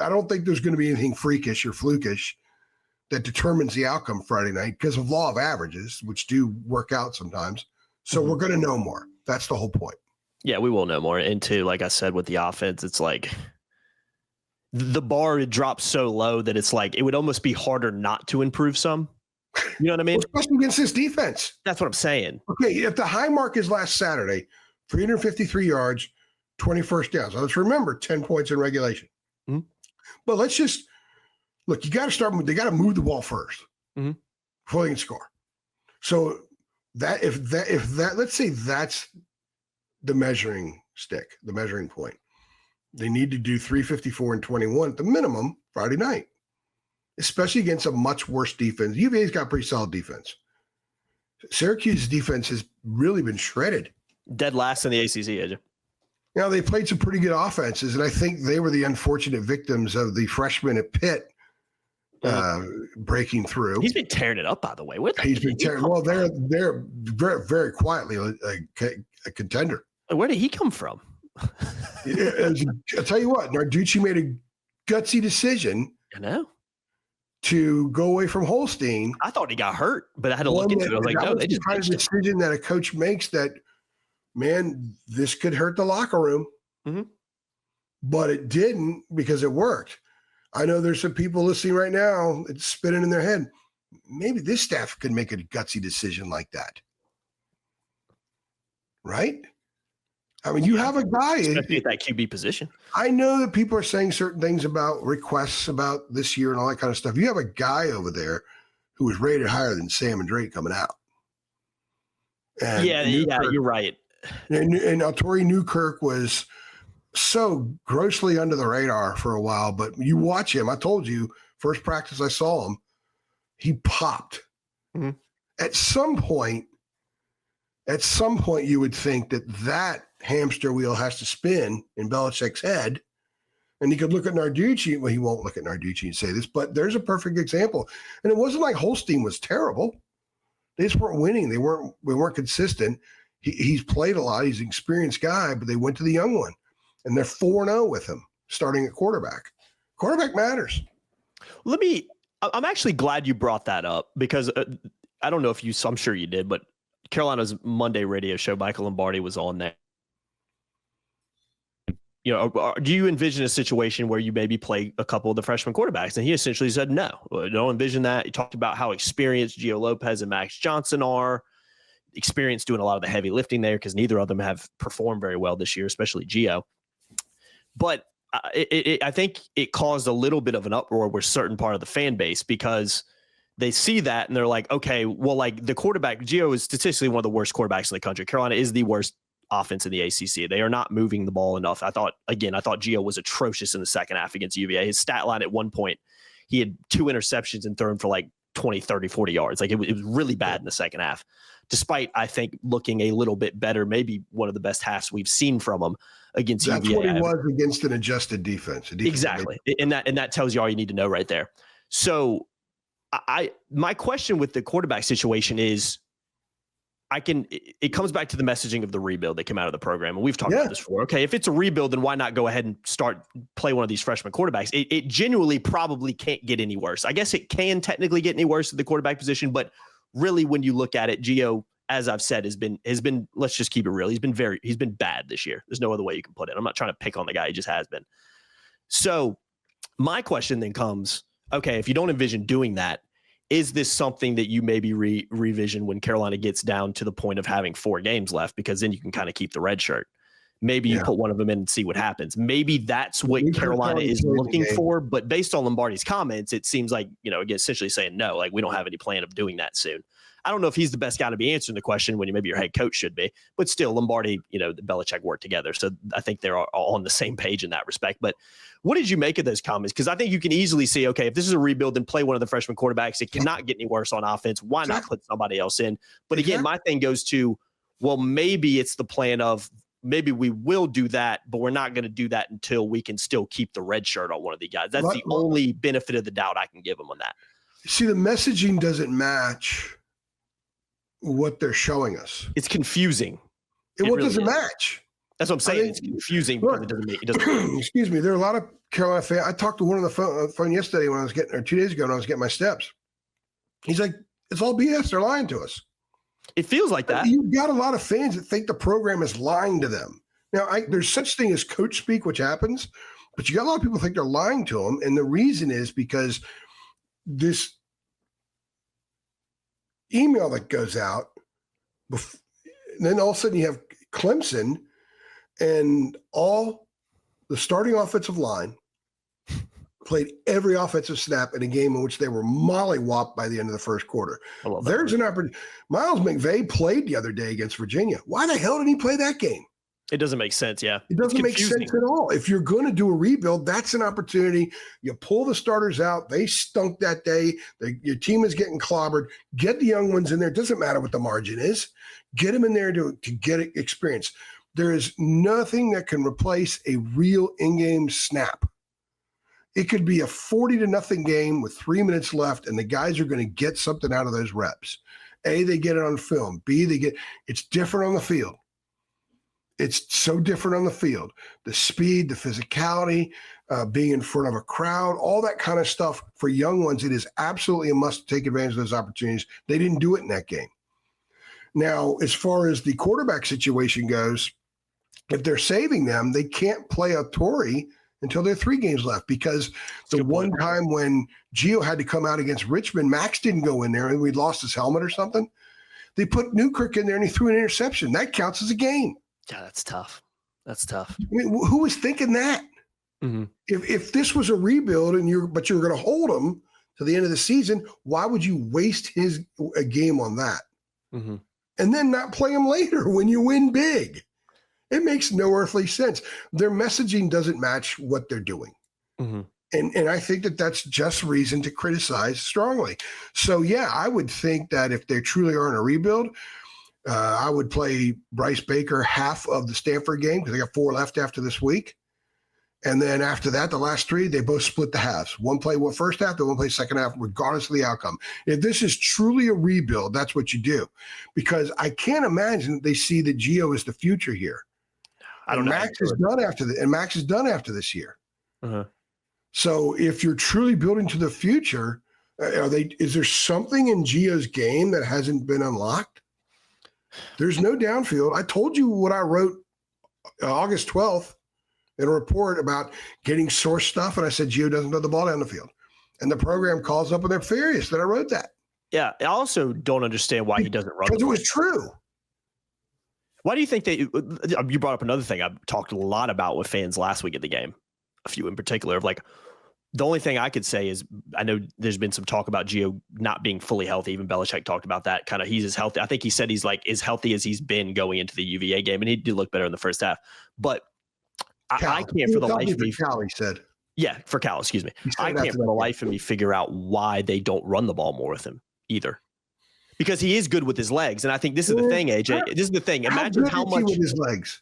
I don't think there's going to be anything freakish or flukish that determines the outcome Friday night because of law of averages, which do work out sometimes. So we're going to know more. That's the whole point. Yeah, we will know more. And too, like I said, with the offense, it's like the bar drops so low that it's like it would almost be harder not to improve some. You know what I mean? Well, especially against this defense. That's what I'm saying. Okay, if the high mark is last Saturday, 353 yards, 20 first downs. Now let's remember 10 points in regulation. Mm-hmm. But let's just look, you got to start, they got to move the ball first before they can score. So that if that, let's say that's the measuring stick, the measuring point, they need to do 354 and 21 at the minimum Friday night, especially against a much worse defense. UVA's got pretty solid defense. Syracuse's defense has really been shredded. Dead last in the ACC, AJ. Now, they played some pretty good offenses, and I think they were the unfortunate victims of the freshman at Pitt breaking through. He's been tearing it up, by the way. He's been tearing. Well, they're very, very quietly a contender. Where did he come from? I'll tell you what, Narducci made a gutsy decision. I know. To go away from Holstein. I thought he got hurt, but I had to look into it. I was like, no, they just kind of decision that a coach makes that, man, this could hurt the locker room. Mm-hmm. But it didn't because it worked. I know there's some people listening right now, it's spinning in their head. Maybe this staff could make a gutsy decision like that. Right? I mean, you have a guy at that QB position. I know that people are saying certain things about requests about this year and all that kind of stuff. You have a guy over there who was rated higher than Sam and Drake coming out. And you're right. And Tori Newkirk was so grossly under the radar for a while, but you watch him. I told you, first practice I saw him, he popped. Mm-hmm. At some point, you would think that hamster wheel has to spin in Belichick's head, and he could look at Narducci. Well, he won't look at Narducci and say this, but there's a perfect example. And it wasn't like Holstein was terrible. They just weren't winning. They weren't consistent. He's played a lot. He's an experienced guy, but they went to the young one, and they're 4-0 with him starting at quarterback. Quarterback matters. I'm actually glad you brought that up because I don't know if I'm sure you did, but Carolina's Monday radio show, Michael Lombardi was on there. You know, do you envision a situation where you maybe play a couple of the freshman quarterbacks? And he essentially said, no, don't envision that. He talked about how experienced Gio Lopez and Max Johnson are, experienced doing a lot of the heavy lifting there because neither of them have performed very well this year, especially Gio. But I think it caused a little bit of an uproar with certain part of the fan base because they see that and they're like, okay, well, like the quarterback, Gio is statistically one of the worst quarterbacks in the country. Carolina is the worst offense in the ACC. They are not moving the ball enough. I thought Gio was atrocious in the second half against UVA. His stat line at one point, he had 2 interceptions and thrown for like 20, 30, 40 yards. Like it was really bad in the second half, despite, I think, looking a little bit better, maybe one of the best halves we've seen from him against UVA. That's what he was against an adjusted defense. Exactly. And that tells you all you need to know right there. So my question with the quarterback situation is, it comes back to the messaging of the rebuild that came out of the program. And we've talked about this before. Okay, if it's a rebuild, then why not go ahead and play one of these freshman quarterbacks? It genuinely probably can't get any worse. I guess it can technically get any worse at the quarterback position, but really when you look at it, Gio, as I've said, has been, let's just keep it real. He's been bad this year. There's no other way you can put it. I'm not trying to pick on the guy. He just has been. So my question then comes, okay, if you don't envision doing that, is this something that you maybe revision when Carolina gets down to the point of having 4 games left? Because then you can kind of keep the red shirt. Maybe you put one of them in and see what happens. Maybe that's what Carolina is looking for. But based on Lombardi's comments, it seems like, again, essentially saying no, like we don't have any plan of doing that soon. I don't know if he's the best guy to be answering the question when maybe your head coach should be, but still Lombardi, Belichick work together. So I think they're all on the same page in that respect. But what did you make of those comments? Because I think you can easily see, okay, if this is a rebuild, then play one of the freshman quarterbacks. It cannot get any worse on offense. Why not put somebody else in? But again, my thing goes to, well, maybe it's the plan of maybe we will do that, but we're not going to do that until we can still keep the red shirt on one of the guys. That's the only benefit of the doubt I can give them on that. See, the messaging doesn't match what they're showing us. It's confusing. It really doesn't match. That's what I'm saying. It's confusing because it doesn't excuse me. There are a lot of Carolina fans. I talked to one on the phone yesterday when I was 2 days ago when I was getting my steps. He's like, it's all BS. They're lying to us. It feels like that. You've got a lot of fans that think the program is lying to them. Now, there's such thing as coach speak, which happens, But you got a lot of people think they're lying to him. And the reason is because this email that goes out, then all of a sudden you have Clemson and all the starting offensive line played every offensive snap in a game in which they were mollywopped by the end of the first quarter. There's an opportunity. Miles McVay played the other day against Virginia. Why the hell did he play that game? It doesn't make sense. Yeah. It doesn't make sense at all. If you're going to do a rebuild, that's an opportunity. You pull the starters out. They stunk that day. Your team is getting clobbered. Get the young ones in there. It doesn't matter what the margin is. Get them in there to get experience. There is nothing that can replace a real in-game snap. It could be a 40-0 game with 3 minutes left, and the guys are going to get something out of those reps. A, they get it on film. B, it's different on the field. It's so different on the field. The speed, the physicality, being in front of a crowd, all that kind of stuff for young ones, it is absolutely a must to take advantage of those opportunities. They didn't do it in that game. Now, as far as the quarterback situation goes, if they're saving them, they can't play a Torrey until there are 3 games left, because the one time when Gio had to come out against Richmond, Max didn't go in there and we'd lost his helmet or something. They put Newkirk in there and he threw an interception. That counts as a game. Yeah, that's tough. That's tough. I mean, who was thinking that? Mm-hmm. If this was a rebuild and you're going to hold him to the end of the season, why would you waste a game on that? Mm-hmm. And then not play him later when you win big? It makes no earthly sense. Their messaging doesn't match what they're doing. Mm-hmm. And I think that that's just reason to criticize strongly. So, yeah, I would think that if they truly are in a rebuild, I would play Bryce Baker half of the Stanford game because they got 4 left after this week. And then after that, the last 3, they both split the halves. One play first half, the one play second half, regardless of the outcome. If this is truly a rebuild, that's what you do. Because I can't imagine that they see that Gio is the future here. I don't know. Max is done after this year. Uh-huh. So if you're truly building to the future, is there something in Gio's game that hasn't been unlocked? There's no downfield. I told you what I wrote August 12th in a report about getting source stuff, and I said Gio doesn't throw the ball down the field. And the program calls up and they're furious that I wrote that. Yeah, I also don't understand why he doesn't run. Because it was true. Why do you think that you brought up another thing I've talked a lot about with fans last week at the game, a few in particular, of like, the only thing I could say is I know there's been some talk about Gio not being fully healthy. Even Belichick talked about that. Kind of, he's as healthy. I think he said he's like as healthy as he's been going into the UVA game, and he did look better in the first half. But I can't for the life of me. Cal, he said. Yeah, for Cal, excuse me. I can't for the life of me figure out why they don't run the ball more with him either. Because he is good with his legs. And I think this is the thing, AJ. This is the thing. Imagine how much with his legs.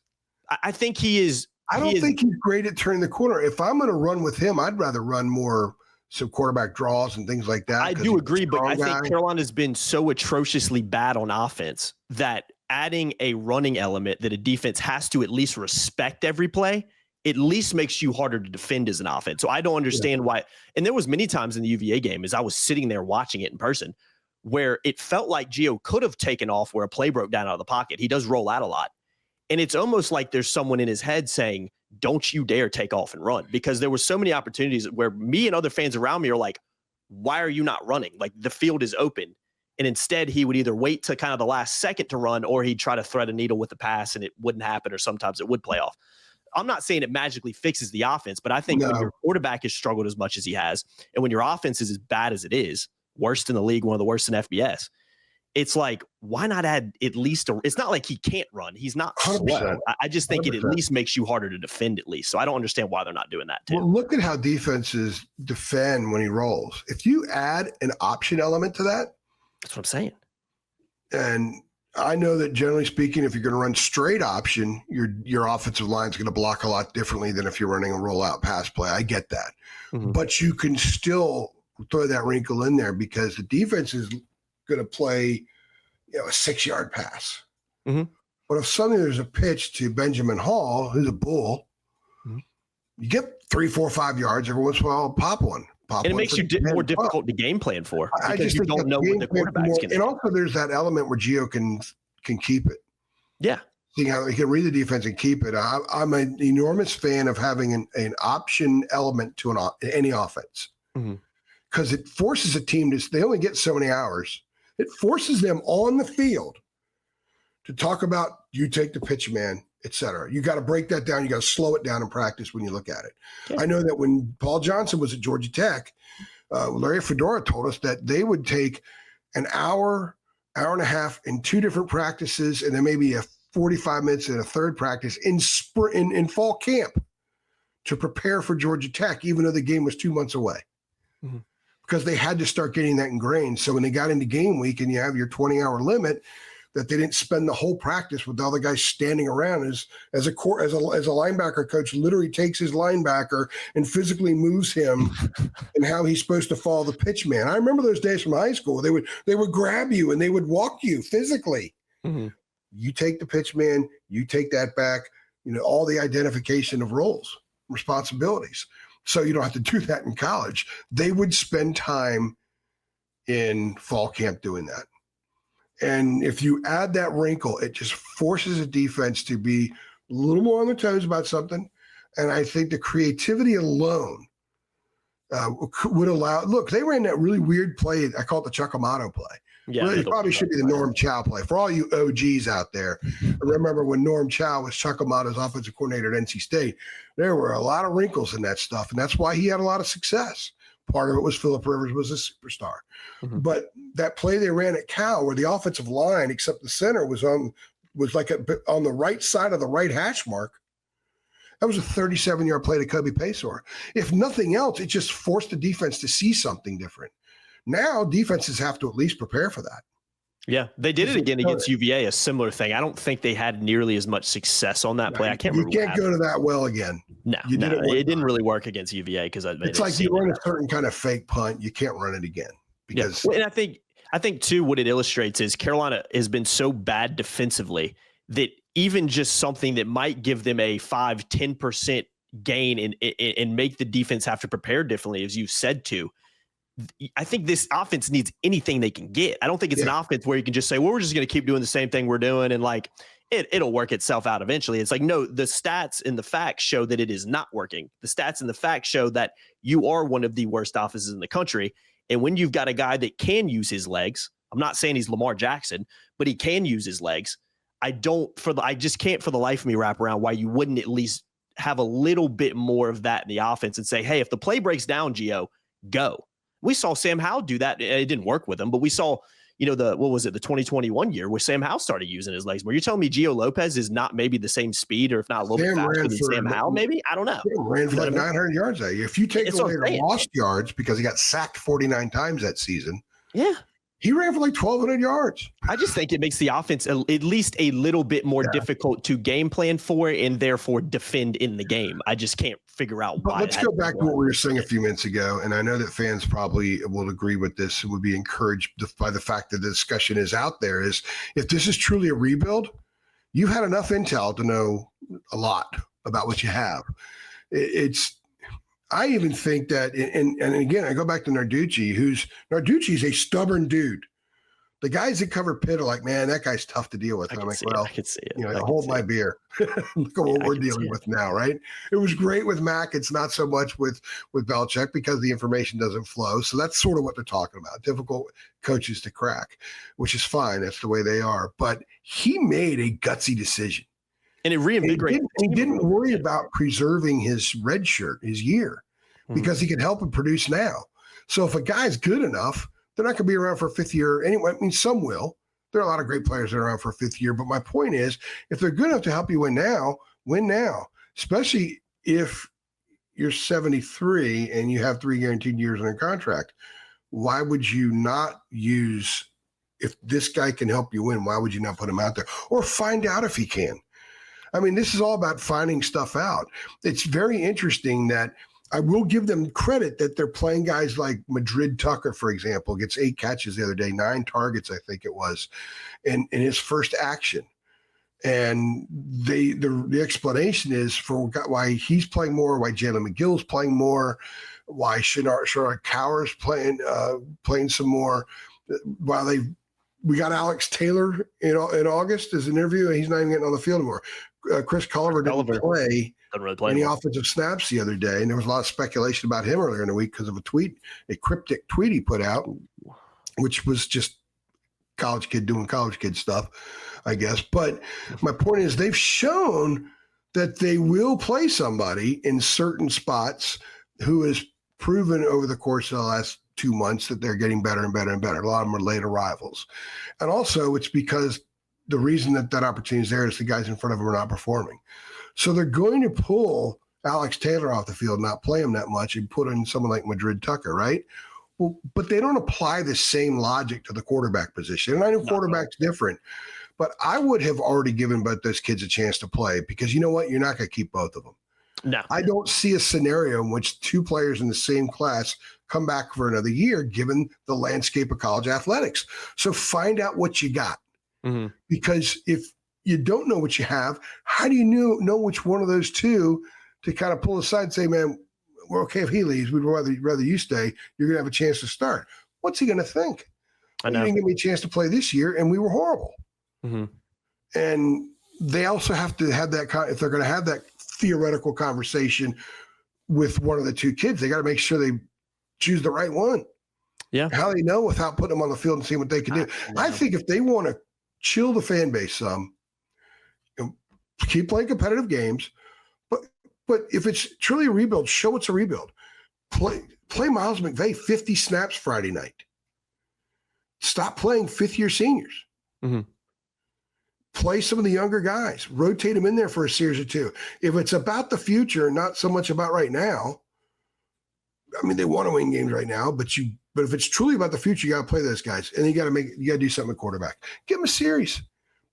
I think he is. I don't think he's great at turning the corner. If I'm going to run with him, I'd rather run more some quarterback draws and things like that. I do agree, but I think Carolina's been so atrociously bad on offense that adding a running element that a defense has to at least respect every play at least makes you harder to defend as an offense. So I don't understand why. And there was many times in the UVA game as I was sitting there watching it in person where it felt like Gio could have taken off where a play broke down out of the pocket. He does roll out a lot. And it's almost like there's someone in his head saying, don't you dare take off and run, because there were so many opportunities where me and other fans around me are like, why are you not running? Like, the field is open. And instead he would either wait to kind of the last second to run, or he'd try to thread a needle with the pass and it wouldn't happen. Or sometimes it would play off. I'm not saying it magically fixes the offense, but I think when your quarterback has struggled as much as he has, and when your offense is as bad as it is, worst in the league, one of the worst in FBS, it's like, why not add at least it's not like he can't run. He's not slow. I just think 100%. It at least makes you harder to defend at least. So I don't understand why they're not doing that too. Well, look at how defenses defend when he rolls. If you add an option element to that. That's what I'm saying. And I know that generally speaking, if you're going to run straight option, your offensive line is going to block a lot differently than if you're running a rollout pass play. I get that. Mm-hmm. But you can still throw that wrinkle in there because the defense is going to play, a 6-yard pass. Mm-hmm. But if suddenly there's a pitch to Benjamin Hall, who's a bull, you get 3, 4, 5 yards every once in a while. Pop one. And it makes you more difficult to game plan for because you don't know when the quarterback's going to. And also there's that element where Gio can keep it. Yeah. seeing how he can read the defense and keep it. I'm an enormous fan of having an option element to any offense because it forces a team to. They only get so many hours. It forces them on the field to talk about you take the pitch man, et cetera. You got to break that down. You got to slow it down in practice when you look at it. Okay. I know that when Paul Johnson was at Georgia Tech, Larry Fedora told us that they would take an hour and a half in two different practices, and then maybe 45 minutes in a third practice in fall camp to prepare for Georgia Tech, even though the game was 2 months away. Because they had to start getting that ingrained. So when they got into game week and you have your 20-hour limit, that they didn't spend the whole practice with all the guys standing around as a linebacker coach literally takes his linebacker and physically moves him and how he's supposed to follow the pitch man. I remember those days from high school. They would grab you and they would walk you physically. You take the pitch man, you take that back, all the identification of roles, responsibilities. So you don't have to do that in college. They would spend time in fall camp doing that. And if you add that wrinkle, it just forces a defense to be a little more on their toes about something. And I think the creativity alone would allow. Look, they ran that really weird play. I call it the Chuck Amato play. Yeah, really, it probably should be the Norm Chow play. For all you OGs out there, I remember when Norm Chow was Chuck Amato's offensive coordinator at NC State, there were a lot of wrinkles in that stuff. And that's why he had a lot of success. Part of it was Phillip Rivers was a superstar. But that play they ran at Cal where the offensive line, except the center, was on the right side of the right hash mark, that was a 37-yard play to Kobe Paysour. If nothing else, it just forced the defense to see something different. Now defenses have to at least prepare for that. Yeah, they did it again against UVA, a similar thing. I don't think they had nearly as much success on that play. I can't remember. You can't go to that well again. No, it didn't really work against UVA because it's like you run a certain kind of fake punt. You can't run it again because. Yeah. And I think too, what it illustrates is Carolina has been so bad defensively that even just something that might give them a 5-10% gain and make the defense have to prepare differently, as you said to. I think this offense needs anything they can get. I don't think it's an offense where you can just say, well, we're just going to keep doing the same thing we're doing. And like, it'll work itself out eventually. It's like, no, the stats and the facts show that it is not working. The stats and the facts show that you are one of the worst offenses in the country. And when you've got a guy that can use his legs, I'm not saying he's Lamar Jackson, but he can use his legs. I just can't for the life of me wrap around why you wouldn't at least have a little bit more of that in the offense and say, hey, if the play breaks down, Gio, go. We saw Sam Howell do that. It didn't work with him, but we saw, the 2021 year where Sam Howell started using his legs. Were you telling me Gio Lopez is not maybe the same speed or if not a little bit faster than Sam Howell? Maybe? I don't know. Sam ran for like 900 yards that year. If you take away the lost yards because he got sacked 49 times that season. Yeah. He ran for like 1,200 yards. I just think it makes the offense at least a little bit more difficult to game plan for and therefore defend in the game. I just can't figure out why. But let's go back to what we were saying a few minutes ago. And I know that fans probably will agree with this and would be encouraged by the fact that the discussion is out there is if this is truly a rebuild, you've had enough intel to know a lot about what you have. I even think that, and again, I go back to Narducci's a stubborn dude. The guys that cover Pitt are like, man, that guy's tough to deal with. I'm like, well, I can see it. Hold my beer. Look at what we're dealing with now, right? It was great with Mac. It's not so much with Belichick because the information doesn't flow. So that's sort of what they're talking about. Difficult coaches to crack, which is fine. That's the way they are. But he made a gutsy decision. And it reinvigorated. He didn't worry about preserving his red shirt, his year, because he could help him produce now. So if a guy's good enough, they're not going to be around for a fifth year anyway. I mean, some will. There are a lot of great players that are around for a fifth year. But my point is, if they're good enough to help you win now, especially if you're 73 and you have 3 guaranteed years on a contract. Why would you not use, if this guy can help you win, why would you not put him out there or find out if he can? I mean, this is all about finding stuff out. It's very interesting that I will give them credit that they're playing guys like Madrid Tucker, for example, gets 8 catches the other day, 9 targets, I think it was, in his first action. And the explanation is for why he's playing more, why Jalen McGill's playing more, why Sharad Cower's playing some more, while they We got Alex Taylor in August as an interview, and he's not even getting on the field anymore. Chris Culliver didn't play any offensive snaps the other day, and there was a lot of speculation about him earlier in the week because of a cryptic tweet he put out, which was just college kid doing college kid stuff, I guess. But my point is they've shown that they will play somebody in certain spots who has proven over the course of the last 2 months that they're getting better and better and better. A lot of them are late arrivals. And also it's because the reason that opportunity is there is the guys in front of them are not performing. So they're going to pull Alex Taylor off the field, not play him that much, and put in someone like Madrid Tucker, right? Well, but they don't apply the same logic to the quarterback position. And I know quarterback's different, but I would have already given both those kids a chance to play because you know what? You're not going to keep both of them. No. I don't see a scenario in which two players in the same class come back for another year, given the landscape of college athletics. So find out what you got. Mm-hmm. Because if you don't know what you have, how do you know which one of those two to kind of pull aside and say, man, we're okay if he leaves. We'd rather you stay. You're going to have a chance to start. What's he going to think? I know. You didn't give me a chance to play this year, and we were horrible. Mm-hmm. And they also have to have that if they're going to have that theoretical conversation with one of the two kids, they got to make sure they choose the right one. Yeah. How they know without putting them on the field and seeing what they can do. I think if they want to chill the fan base some, keep playing competitive games, but if it's truly a rebuild, show it's a rebuild. Play Miles McVay 50 snaps Friday night. Stop playing fifth-year seniors. Mm-hmm. Play some of the younger guys. Rotate them in there for a series or two. If it's about the future, not so much about right now, I mean, they want to win games right now, but if it's truly about the future, you got to play those guys, and you got to do something at quarterback. Give them a series.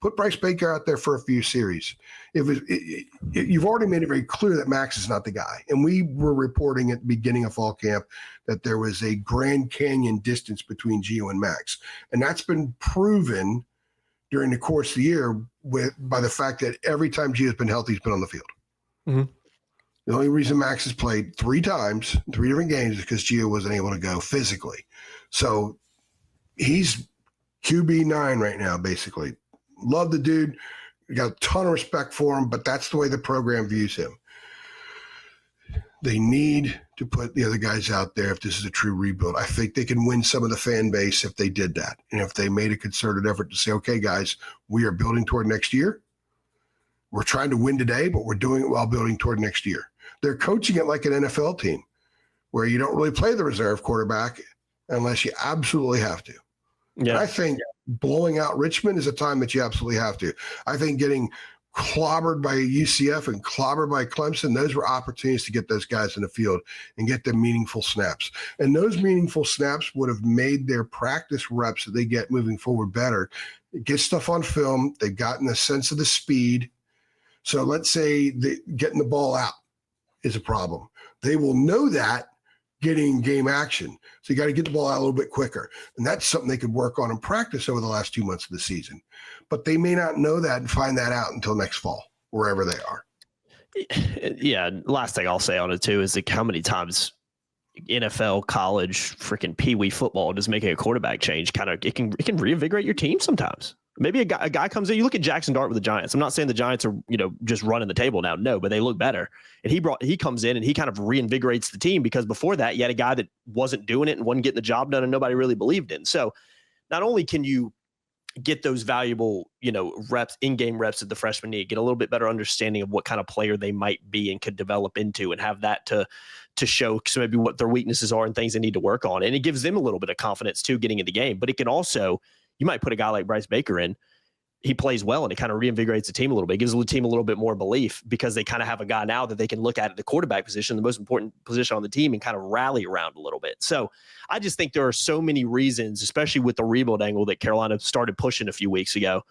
Put Bryce Baker out there for a few series. You've already made it very clear that Max is not the guy, and we were reporting at the beginning of fall camp that there was a Grand Canyon distance between Gio and Max, and that's been proven during the course of the year by the fact that every time Gio's been healthy, he's been on the field. Mm-hmm. The only reason Max has played 3 times, 3 different games, is because Gio wasn't able to go physically. So he's QB9 right now, basically. Love the dude. Got a ton of respect for him, but that's the way the program views him. They need to put the other guys out there if this is a true rebuild. I think they can win some of the fan base if they did that. And if they made a concerted effort to say, okay, guys, we are building toward next year. We're trying to win today, but we're doing it while building toward next year. They're coaching it like an NFL team where you don't really play the reserve quarterback unless you absolutely have to. Yeah. I think blowing out Richmond is a time that you absolutely have to. I think getting clobbered by UCF and clobbered by Clemson, those were opportunities to get those guys in the field and get them meaningful snaps. And those meaningful snaps would have made their practice reps that they get moving forward better. Get stuff on film. They've gotten a sense of the speed. So let's say getting the ball out is a problem. They will know that getting game action. So you got to get the ball out a little bit quicker. And that's something they could work on in practice over the last 2 months of the season. But they may not know that and find that out until next fall, wherever they are. Yeah. Last thing I'll say on it too is like how many times NFL, college, freaking peewee football, just making a quarterback change it can reinvigorate your team sometimes. Maybe a guy comes in. You look at Jackson Dart with the Giants. I'm not saying the Giants are, just running the table now. No, but they look better. And he comes in and he kind of reinvigorates the team because before that, you had a guy that wasn't doing it and wasn't getting the job done and nobody really believed in. So not only can you get those valuable, reps, in-game reps that the freshmen need, get a little bit better understanding of what kind of player they might be and could develop into and have that to show so maybe what their weaknesses are and things they need to work on. And it gives them a little bit of confidence too, getting in the game. But it can also, you might put a guy like Bryce Baker in, he plays well and it kind of reinvigorates the team a little bit. It gives the team a little bit more belief because they kind of have a guy now that they can look at the quarterback position, the most important position on the team, and kind of rally around a little bit. So I just think there are so many reasons, especially with the rebuild angle that Carolina started pushing a few weeks ago.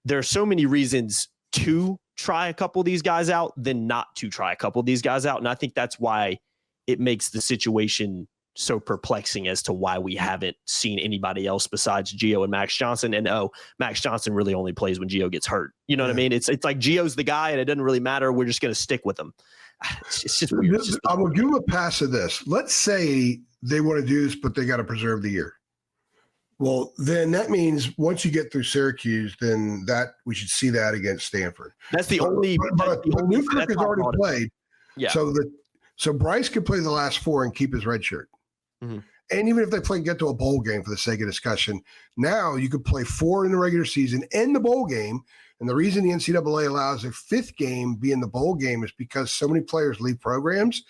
There are so many reasons to try a couple of these guys out than not to try a couple of these guys out. And I think that's why it makes the situation so perplexing as to why we haven't seen anybody else besides Gio and Max Johnson. And Max Johnson really only plays when Gio gets hurt. You know what I mean? It's like Gio's the guy and it doesn't really matter. We're just going to stick with him. It's just weird. I'm going to give him a pass of this. Let's say they want to do this, but they got to preserve the year. Well, then that means once you get through Syracuse, then that we should see that against Stanford. That's the only. But Newkirk has already played. Yeah. So Bryce could play the last 4 and keep his red shirt. Mm-hmm. And even if they get to a bowl game for the sake of discussion, now you could play 4 in the regular season and the bowl game. And the reason the NCAA allows a 5th game be in the bowl game is because so many players leave programs.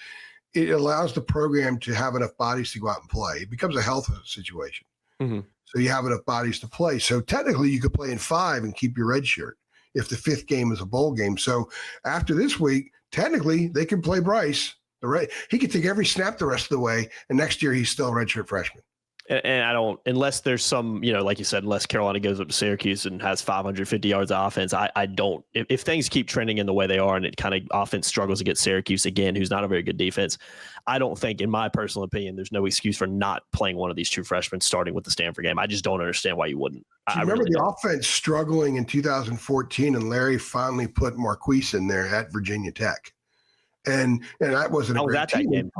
It allows the program to have enough bodies to go out and play. It becomes a health situation. Mm-hmm. So you have enough bodies to play. So technically you could play in 5 and keep your red shirt if the 5th game is a bowl game. So after this week, technically they can play Bryce. He could take every snap the rest of the way, and next year he's still a redshirt freshman. And I don't, unless there's some, like you said, unless Carolina goes up to Syracuse and has 550 yards of offense, I don't, if things keep trending in the way they are and it kind of offense struggles against Syracuse again, who's not a very good defense, I don't think, in my personal opinion, there's no excuse for not playing one of these true freshmen starting with the Stanford game. I just don't understand why you wouldn't. I remember the offense struggling in 2014 and Larry finally put Marquise in there at Virginia Tech. And that wasn't a great team.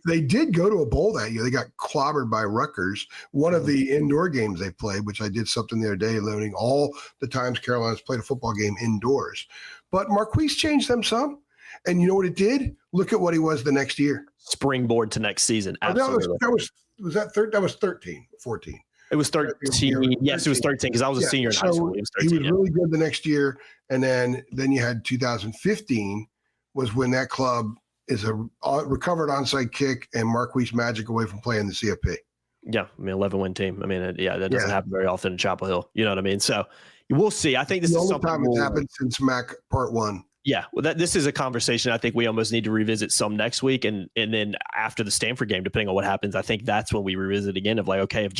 They did go to a bowl that year. They got clobbered by Rutgers, one of the indoor games they played, which I did something the other day, learning all the times Carolina's played a football game indoors. But Marquise changed them some. And you know what it did? Look at what he was the next year. Springboard to next season. Absolutely. That was 13, 14. It was 13. Yes, it was 13 because I was a senior in high school. He was really good the next year. And then you had 2015. Was when that club is a recovered onside kick and Marquise Magic away from playing the CFP. Yeah, 11-win team. That doesn't happen very often in Chapel Hill. You know what I mean? So we'll see. I think this is something time it's happened since MAC Part 1. Yeah, well, this is a conversation I think we almost need to revisit some next week, and then after the Stanford game, depending on what happens, I think that's when we revisit again of like, okay, if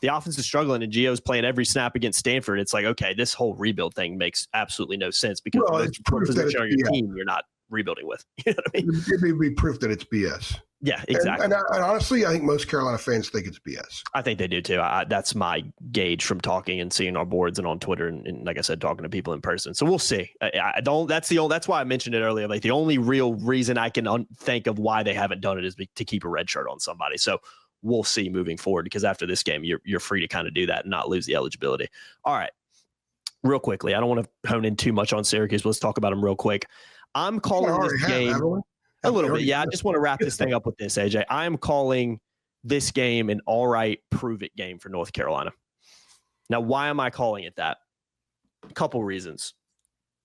the offense is struggling and Gio's playing every snap against Stanford, it's like, okay, this whole rebuild thing makes absolutely no sense because it's proof that it's on your team you're not rebuilding with. You know what I mean? It would be proof that it's BS. Yeah, exactly. And honestly, I think most Carolina fans think it's BS. I think they do too. That's my gauge from talking and seeing our boards and on Twitter and like I said, talking to people in person. So we'll see. That's why I mentioned it earlier. Like the only real reason I can think of why they haven't done it is to keep a red shirt on somebody. So we'll see moving forward because after this game, you're free to kind of do that and not lose the eligibility. All right. Real quickly, I don't want to hone in too much on Syracuse. Let's talk about them real quick. I'm calling this game a little bit. Yeah, I just want to wrap this thing up with this, AJ. I am calling this game an all right, prove it game for North Carolina. Now, why am I calling it that? A couple reasons.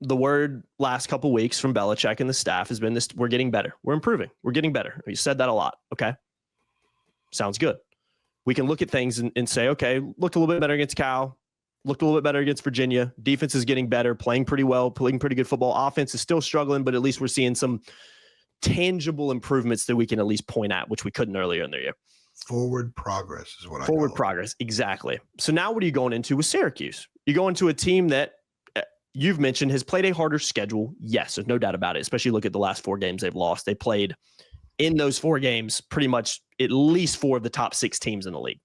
The word last couple weeks from Belichick and the staff has been this: we're getting better. We're improving. We're getting better. You said that a lot. Okay. Sounds good. We can look at things and say, okay, looked a little bit better against Cal, looked a little bit better against Virginia. Defense is getting better, playing pretty well, playing pretty good football. Offense is still struggling, but at least we're seeing some tangible improvements that we can at least point at, which we couldn't earlier in the year. Forward progress is what I call it. Forward progress, exactly. So now what are you going into with Syracuse? You go into a team that you've mentioned has played a harder schedule. Yes, there's no doubt about it, especially look at the last 4 games they've lost. They played in those 4 games pretty much at least 4 of the top 6 teams in the league.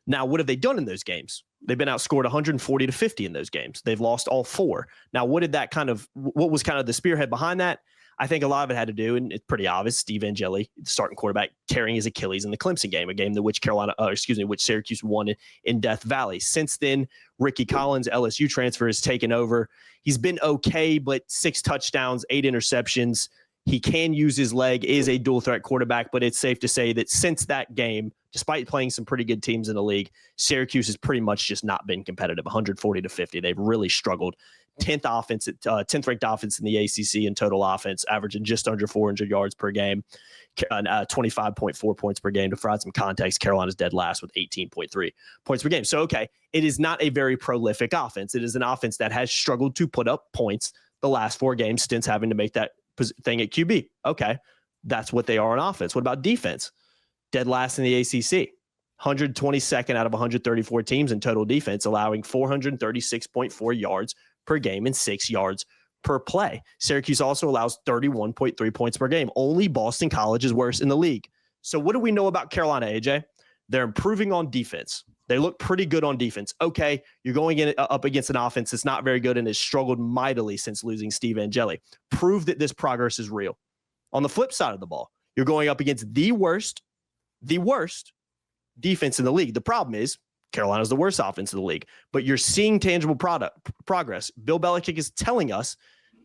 Now, what have they done in those games? They've been outscored 140-50 in those games. They've lost all 4. Now, what was kind of the spearhead behind that? I think a lot of it had to do, and it's pretty obvious, Steve Angeli, the starting quarterback, tearing his Achilles in the Clemson game, a game that which Syracuse won in Death Valley. Since then, Ricky Collins, LSU transfer, has taken over. He's been okay, but 6 touchdowns, 8 interceptions. He can use his leg, is a dual threat quarterback, but it's safe to say that since that game, despite playing some pretty good teams in the league, Syracuse has pretty much just not been competitive, 140-50. They've really struggled. 10th ranked offense in the ACC in total offense, averaging just under 400 yards per game, 25.4 points per game. To provide some context, Carolina's dead last with 18.3 points per game. So, okay, it is not a very prolific offense. It is an offense that has struggled to put up points the last 4 games since having to make that thing at QB. Okay, that's what they are on offense. What about defense? Dead last in the ACC. 122nd out of 134 teams in total defense, allowing 436.4 yards per game and 6 yards per play. Syracuse also allows 31.3 points per game. Only Boston College is worse in the league. So what do we know about Carolina, AJ? They're improving on defense. They look pretty good on defense. Okay, you're going up against an offense that's not very good and has struggled mightily since losing Steve Angeli. Prove that this progress is real. On the flip side of the ball, you're going up against the worst defense in the league. The problem is Carolina's the worst offense in the league, but you're seeing tangible progress. Bill Belichick is telling us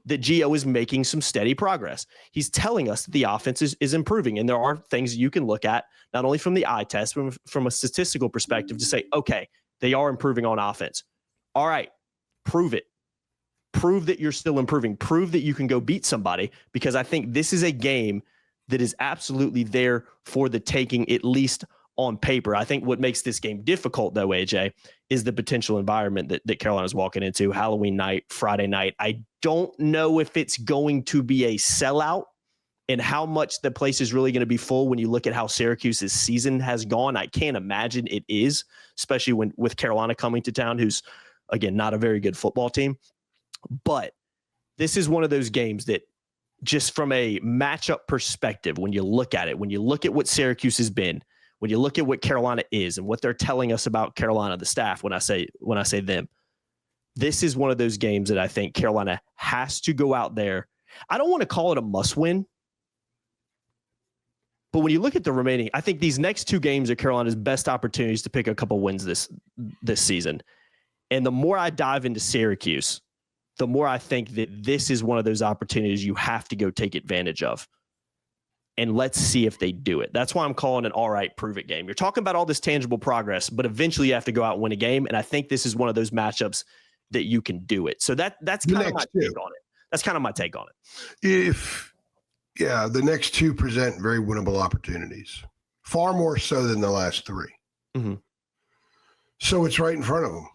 that Gio is making some steady progress. He's telling us that the offense is improving. And there are things you can look at, not only from the eye test, from a statistical perspective to say, okay, they are improving on offense. All right, prove it. Prove that you're still improving. Prove that you can go beat somebody, because I think this is a game that is absolutely there for the taking, at least on paper. I think what makes this game difficult, though, AJ, is the potential environment that Carolina's walking into. Halloween night, Friday night. I don't know if it's going to be a sellout and how much the place is really going to be full when you look at how Syracuse's season has gone. I can't imagine it is, especially with Carolina coming to town, who's, again, not a very good football team. But this is one of those games that, just from a matchup perspective, when you look at it, when you look at what Syracuse has been, when you look at what Carolina is and what they're telling us about Carolina, the staff, when I say them, this is one of those games that I think Carolina has to go out there. I don't want to call it a must win, but when you look at the remaining, I think these next two games are Carolina's best opportunities to pick a couple wins this season. And the more I dive into Syracuse, the more I think that this is one of those opportunities you have to go take advantage of. And let's see if they do it. That's why I'm calling an all right, prove it game. You're talking about all this tangible progress, but eventually you have to go out and win a game. And I think this is one of those matchups that you can do it. So that's kind of my take on it. That's kind of my take on it. The next two present very winnable opportunities, far more so than the last three. Mm-hmm. So it's right in front of them.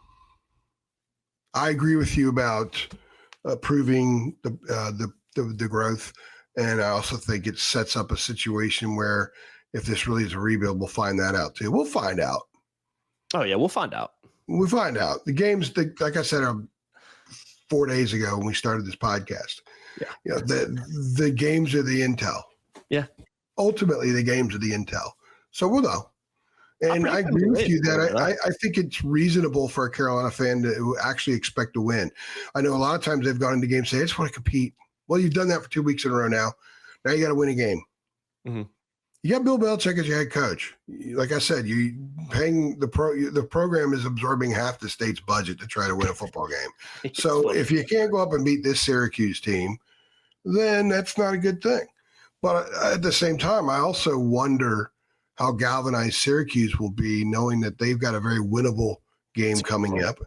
I agree with you about proving the growth. And I also think it sets up a situation where if this really is a rebuild, we'll find that out too. We'll find out. Oh, yeah, we'll find out. We'll find out. The games, like I said 4 days ago when we started this podcast, the games are the intel. Yeah. Ultimately, the games are the intel. So we'll know. And I agree with you that I think it's reasonable for a Carolina fan to actually expect to win. I know a lot of times they've gone into games saying, I just want to compete. Well, you've done that for 2 weeks in a row now. Now you got to win a game. Mm-hmm. You got Bill Belichick as your head coach. Like I said, you paying the program is absorbing half the state's budget to try to win a football game. So if you can't go up and beat this Syracuse team, then that's not a good thing. But at the same time, I also wonder how galvanized Syracuse will be knowing that they've got a very winnable game coming up.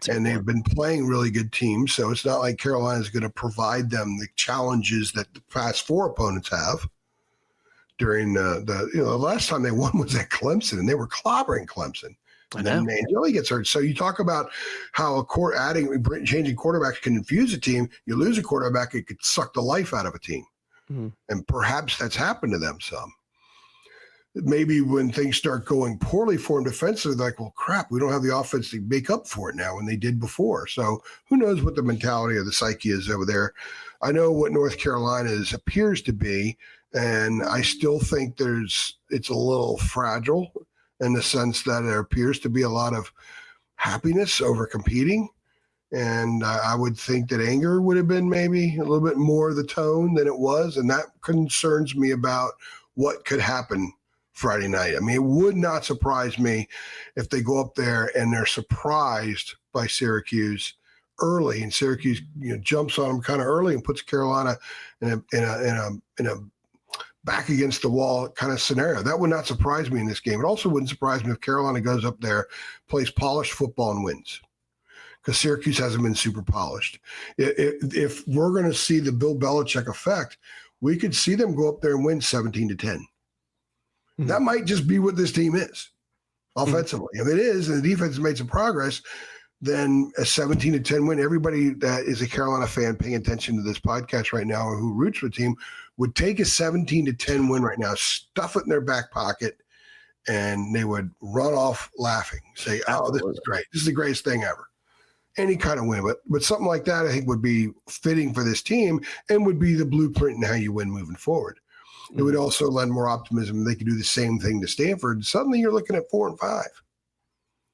And they've been playing really good teams. So it's not like Carolina is going to provide them the challenges that the past four opponents have. During the last time they won was at Clemson, and they were clobbering Clemson. And then Angeli gets hurt. So you talk about how changing quarterbacks can infuse a team. You lose a quarterback, it could suck the life out of a team. Mm-hmm. And perhaps that's happened to them some. Maybe when things start going poorly for them defensively, like, well, crap, we don't have the offense to make up for it now when they did before. So who knows what the mentality of the psyche is over there. I know what North Carolina appears to be, and I still think it's a little fragile in the sense that there appears to be a lot of happiness over competing. And I would think that anger would have been maybe a little bit more the tone than it was. And that concerns me about what could happen Friday night. I mean, it would not surprise me if they go up there and they're surprised by Syracuse early, and Syracuse jumps on them kind of early and puts Carolina in a back against the wall kind of scenario. That would not surprise me in this game. It also wouldn't surprise me if Carolina goes up there, plays polished football, and wins, because Syracuse hasn't been super polished. If we're going to see the Bill Belichick effect, we could see them go up there and win 17-10. Mm-hmm. That might just be what this team is offensively. Mm-hmm. If it is, and the defense has made some progress, then a 17-10 win, everybody that is a Carolina fan paying attention to this podcast right now or who roots for the team would take a 17-10 win right now, stuff it in their back pocket, and they would run off laughing, say, oh, this is great. This is the greatest thing ever. Any kind of win. But something like that, I think, would be fitting for this team and would be the blueprint in how you win moving forward. It would also lend more optimism. They could do the same thing to Stanford. Suddenly you're looking at 4-5.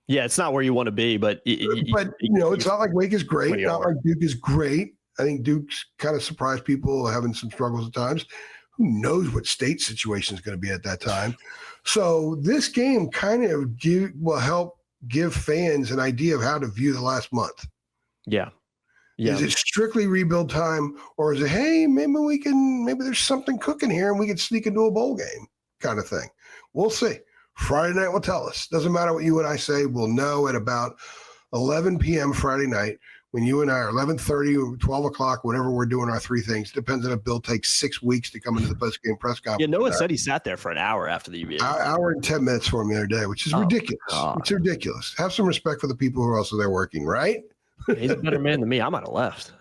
Yeah, it's not where you want to be, but it's not like Wake is great. Not like Duke is great. I think Duke's kind of surprised people having some struggles at times. Who knows what state situation is going to be at that time? So this game kind of will help give fans an idea of how to view the last month. Yeah. Yeah. Is it strictly rebuild time, or is it, hey, maybe there's something cooking here and we can sneak into a bowl game kind of thing? We'll see. Friday night will tell us. Doesn't matter what you and I say. We'll know at about 11 p.m. Friday night when you and I are 11:30 or 12 o'clock, whenever we're doing our three things. Depends on if Bill takes 6 weeks to come into the post-game press conference. Yeah, Noah said he sat there for an hour after the UVA. Hour and 10 minutes for him the other day, which is ridiculous. God. It's ridiculous. Have some respect for the people who are also there working, right? He's a better man than me. I might have left.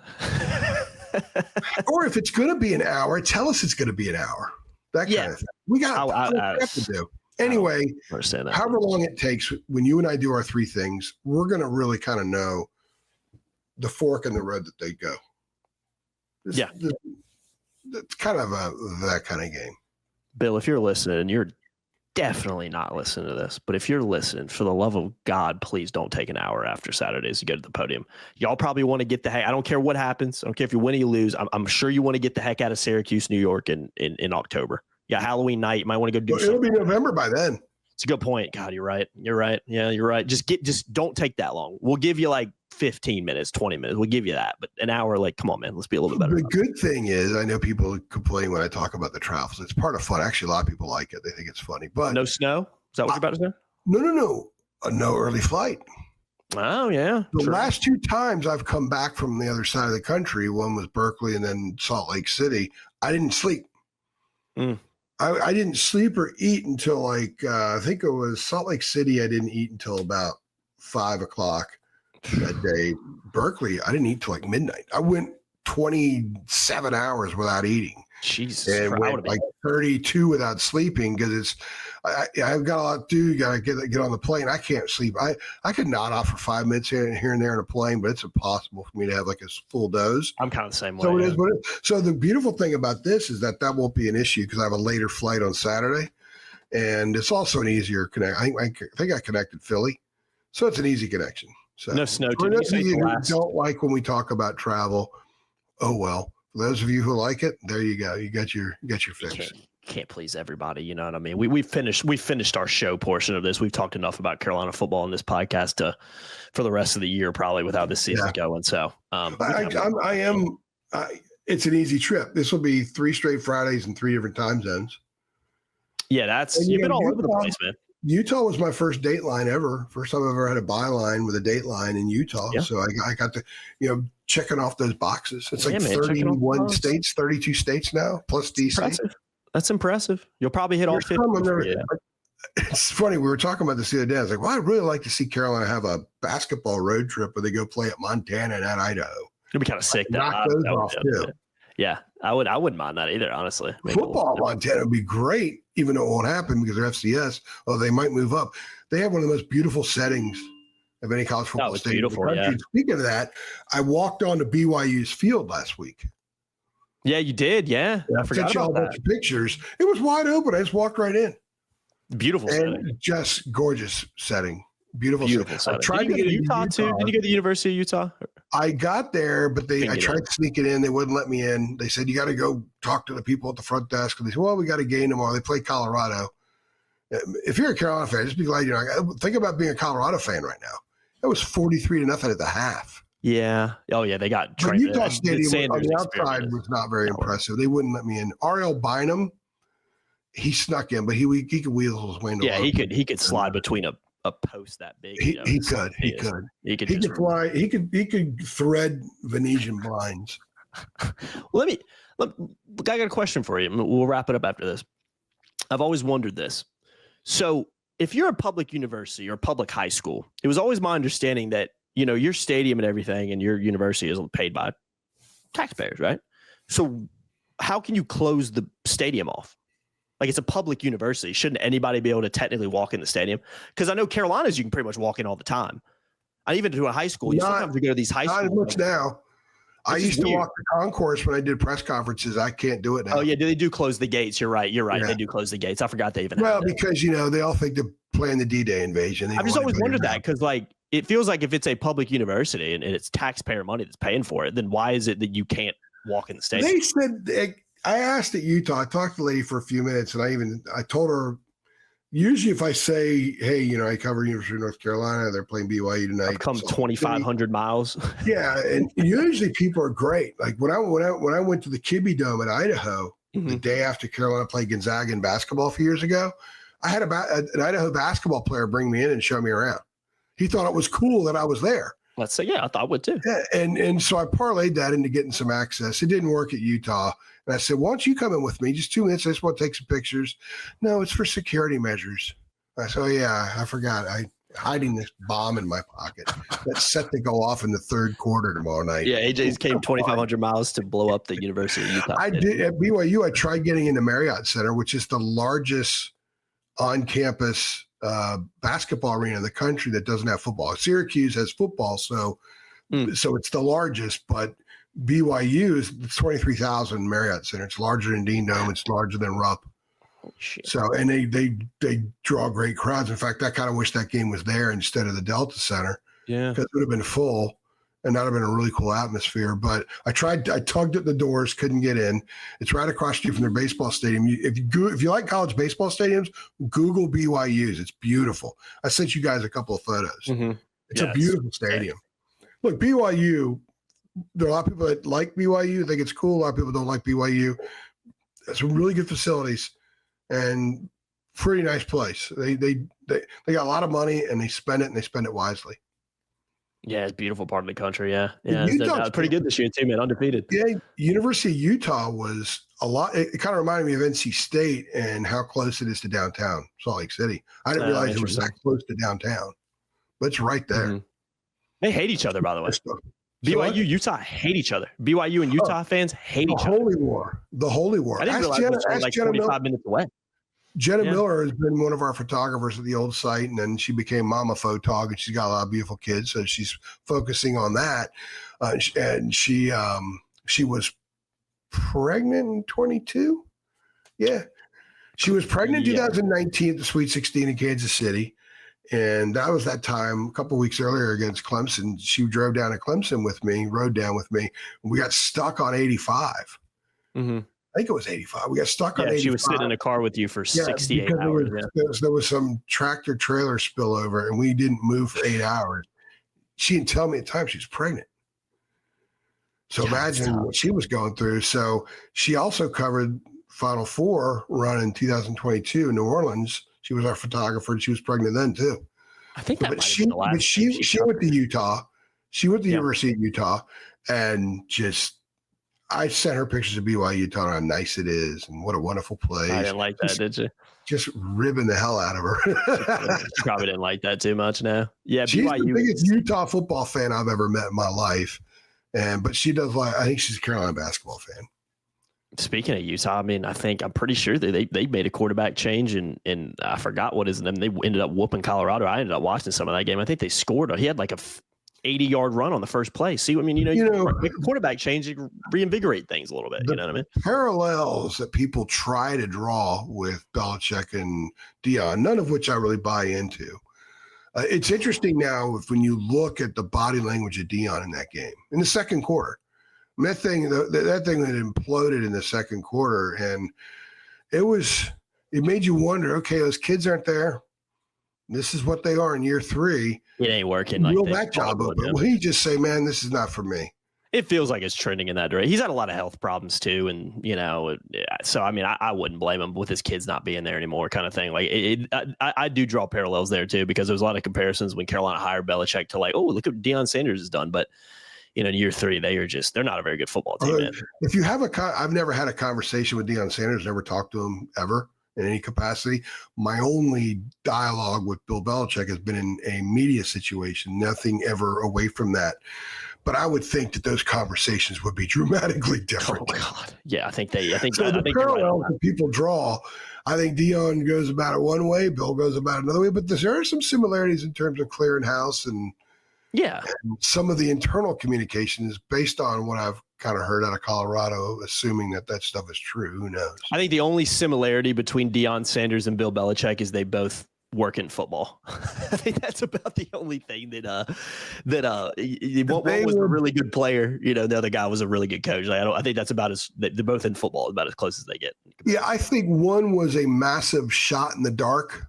Or if it's going to be an hour, tell us it's going to be an hour. That kind of thing. We got to do. Anyway, however long it takes, when you and I do our three things, we're going to really kind of know the fork in the road that they go. It's kind of that kind of game. Bill, if you're listening, you're definitely not listening to this, but if you're listening, for the love of God, please don't take an hour after Saturdays to go to the podium. Y'all probably want to get the heck. I don't care what happens. I don't care if you win or you lose. I'm sure you want to get the heck out of Syracuse, New York in October. Yeah, Halloween night. You might want to go do something. It'll be November by then. It's a good point. God, you're right. You're right. Yeah, you're right. Just don't take that long. We'll give you like 15 minutes, 20 minutes. We'll give you that. But an hour, like, come on, man. Let's be a little bit better. The good thing is, I know people complain when I talk about the travels. It's part of fun. Actually, a lot of people like it. They think it's funny. But no snow? Is that what you're about to say? No. No early flight. Oh, yeah. The last two times I've come back from the other side of the country, one was Berkeley and then Salt Lake City, I didn't sleep. I didn't sleep or eat until like, I think it was Salt Lake City. I didn't eat until about 5 o'clock that day. Berkeley, I didn't eat till like midnight. I went 27 hours without eating. Jesus. And went like 32 without sleeping because I've got a lot to do. You got to get on the plane. I can't sleep. I could nod off for 5 minutes here and there on a plane, but it's impossible for me to have like a full dose. I'm kind of the same way. So it is what it is. So the beautiful thing about this is that won't be an issue because I have a later flight on Saturday, and it's also an easier connect. I think I connected Philly, so it's an easy connection. So no snow. For those of you who don't like when we talk about travel, oh well. For those of you who like it, there you go. You got your fix. Can't please everybody. You know what I mean? We finished our show portion of this. We've talked enough about Carolina football in this podcast for the rest of the year, probably without this season going. So it's an easy trip. This will be 3 straight Fridays in 3 different time zones. Yeah, you've been all over the place, man. Utah was my first date line ever. First time I've ever had a byline with a date line in Utah. Yeah. So I got to, checking off those boxes. It's like 31 states, 32 states now, plus DC. That's impressive. You'll probably hit all 50. It's funny. We were talking about this the other day. I was like, well, I'd really like to see Carolina have a basketball road trip where they go play at Montana and at Idaho. It'd be kind of sick. Knock those off too. Yeah, I wouldn't mind that either, honestly. Football Montana would be great, even though it won't happen because they're FCS. Oh, they might move up. They have one of the most beautiful settings of any college football stadium in the country. Yeah. Speaking of that, I walked onto BYU's field last week. Yeah, you did. Yeah. I forgot about that. Pictures. It was wide open. I just walked right in. Beautiful setting. Just gorgeous setting. Beautiful setting. I tried to get to Utah too. Did you go to the University of Utah? I got there, but I tried to sneak it in. They wouldn't let me in. They said, you got to go talk to the people at the front desk. And they said, well, we got a game tomorrow. They play Colorado. If you're a Carolina fan, just be glad you're not. Think about being a Colorado fan right now. It was 43-0 at the half. Yeah. Oh, yeah. They got trained. Utah Stadium on the outside was not very impressive. They wouldn't let me in. R.L. Bynum, he snuck in, but he could weasel his way into. Yeah, he could slide between a post that big. He could fly. He could thread Venetian blinds. Well, I got a question for you. We'll wrap it up after this. I've always wondered this. So if you're a public university or public high school, it was always my understanding that, your stadium and everything and your university is paid by taxpayers, right? So how can you close the stadium off? Like, it's a public university. Shouldn't anybody be able to technically walk in the stadium? Because I know Carolinas, you can pretty much walk in all the time. I even to a high school, sometimes you go to these high schools. Not as much now. I used to walk the concourse when I did press conferences. I can't do it now. Oh, yeah. They do close the gates. You're right. Yeah. They do close the gates. I forgot they even have that. Because, they all think they're playing the D-Day invasion. I've just always wondered that because, it feels like if it's a public university and it's taxpayer money that's paying for it, then why is it that you can't walk in the stadium? They said I asked at Utah, I talked to the lady for a few minutes, and I told her, usually if I say, hey, I cover University of North Carolina, they're playing BYU tonight. I've come 2,500 miles. Yeah, and usually people are great. Like when I went to the Kibbe Dome in Idaho the day after Carolina played Gonzaga in basketball a few years ago, I had an Idaho basketball player bring me in and show me around. He thought it was cool that I was there. Let's say, yeah, I thought I would too. Yeah, and so I parlayed that into getting some access. It didn't work at Utah. And I said, why don't you come in with me? Just 2 minutes. I just want to take some pictures. No, it's for security measures. I said, oh, yeah, I forgot. I'm hiding this bomb in my pocket that's set to go off in the third quarter tomorrow night. Yeah, AJ's came 2,500 miles to blow up the University of Utah. I did at BYU. I tried getting into Marriott Center, which is the largest on-campus basketball arena in the country that doesn't have football. Syracuse has football, so it's the largest, but BYU is 23,000 Marriott Center. It's larger than Dean Dome. It's larger than Rupp. Oh, shit. So, and they draw great crowds. In fact, I kind of wish that game was there instead of the Delta Center. Yeah, because it would have been full, and that'd have been a really cool atmosphere. But I tugged at the doors, couldn't get in. It's right across the street from their baseball stadium. If you like college baseball stadiums, Google BYU's. It's beautiful. I sent you guys a couple of photos. It's a beautiful stadium. Look, BYU. There are a lot of people that like BYU, think it's cool. A lot of people don't like BYU. It's some really good facilities and pretty nice place. They got a lot of money and they spend it wisely. Yeah, it's a beautiful part of the country. Yeah. Utah's pretty good this year too, man. Undefeated. Yeah, University of Utah was a lot. It kind of reminded me of NC State and how close it is to downtown Salt Lake City. I didn't realize it was that close to downtown, but it's right there. They hate each other, by the way. BYU, Utah hate each other. BYU and Utah fans hate each other. The Holy War. I didn't realize it was like 45 minutes away. Jenna Miller has been one of our photographers at the old site, and then she became Mama Photog, and she's got a lot of beautiful kids, so she's focusing on that. And she was pregnant in 22. Yeah, she was pregnant in 2019 at the Sweet 16 in Kansas City. And that was that time a couple of weeks earlier against Clemson. She drove down to Clemson with me, rode down with me. We got stuck on 85. I think it was 85. We got stuck on 85. She was sitting in a car with you for 68 hours. There was some tractor trailer spillover, and we didn't move for 8 hours. She didn't tell me at the time she was pregnant. So imagine what she was going through. So she also covered Final Four run in 2022 in New Orleans. She was our photographer, and she was pregnant then too. I think that she went to Utah. She went to the University of Utah, and I sent her pictures of BYU, telling her how nice it is and what a wonderful place. I didn't like that, did you? Just ribbing the hell out of her. She probably didn't like that too much now. Yeah, she's BYU the biggest Utah football fan I've ever met in my life, but she does I think she's a Carolina basketball fan. Speaking of Utah, I mean, I'm pretty sure they made a quarterback change, and I forgot what his name. They ended up whooping Colorado. I ended up watching some of that game. I think they scored. He had like a 80-yard run on the first play. See, I mean, make a quarterback change, you reinvigorate things a little bit. You know what I mean? Parallels that people try to draw with Belichick and Deion, none of which I really buy into. It's interesting now when you look at the body language of Deion in that game in the second quarter. That thing that imploded in the second quarter, and it made you wonder, okay, those kids aren't there. This is what they are in year 3. It ain't working. Like that job of it. Well, he just say, man, this is not for me. It feels like it's trending in that direction. He's had a lot of health problems too, and so I mean, I wouldn't blame him with his kids not being there anymore, kind of thing. Like I do draw parallels there too, because there's a lot of comparisons when Carolina hired Belichick to like, oh, look what Deion Sanders has done, but. In year 3, they're not a very good football team. Man. If you have I've never had a conversation with Deion Sanders, never talked to him ever in any capacity. My only dialogue with Bill Belichick has been in a media situation, nothing ever away from that. But I would think that those conversations would be dramatically different. Oh God, yeah, I think the parallels that people draw. I think Deion goes about it one way, Bill goes about it another way, but there are some similarities in terms of clearing house and. Yeah. And some of the internal communication is based on what I've kind of heard out of Colorado, assuming that stuff is true. Who knows? I think the only similarity between Deion Sanders and Bill Belichick is they both working football. I think that's about the only thing one was a really good player. You know, the other guy was a really good coach. Like, I think that's about they're both in football, about as close as they get. Yeah, I think one was a massive shot in the dark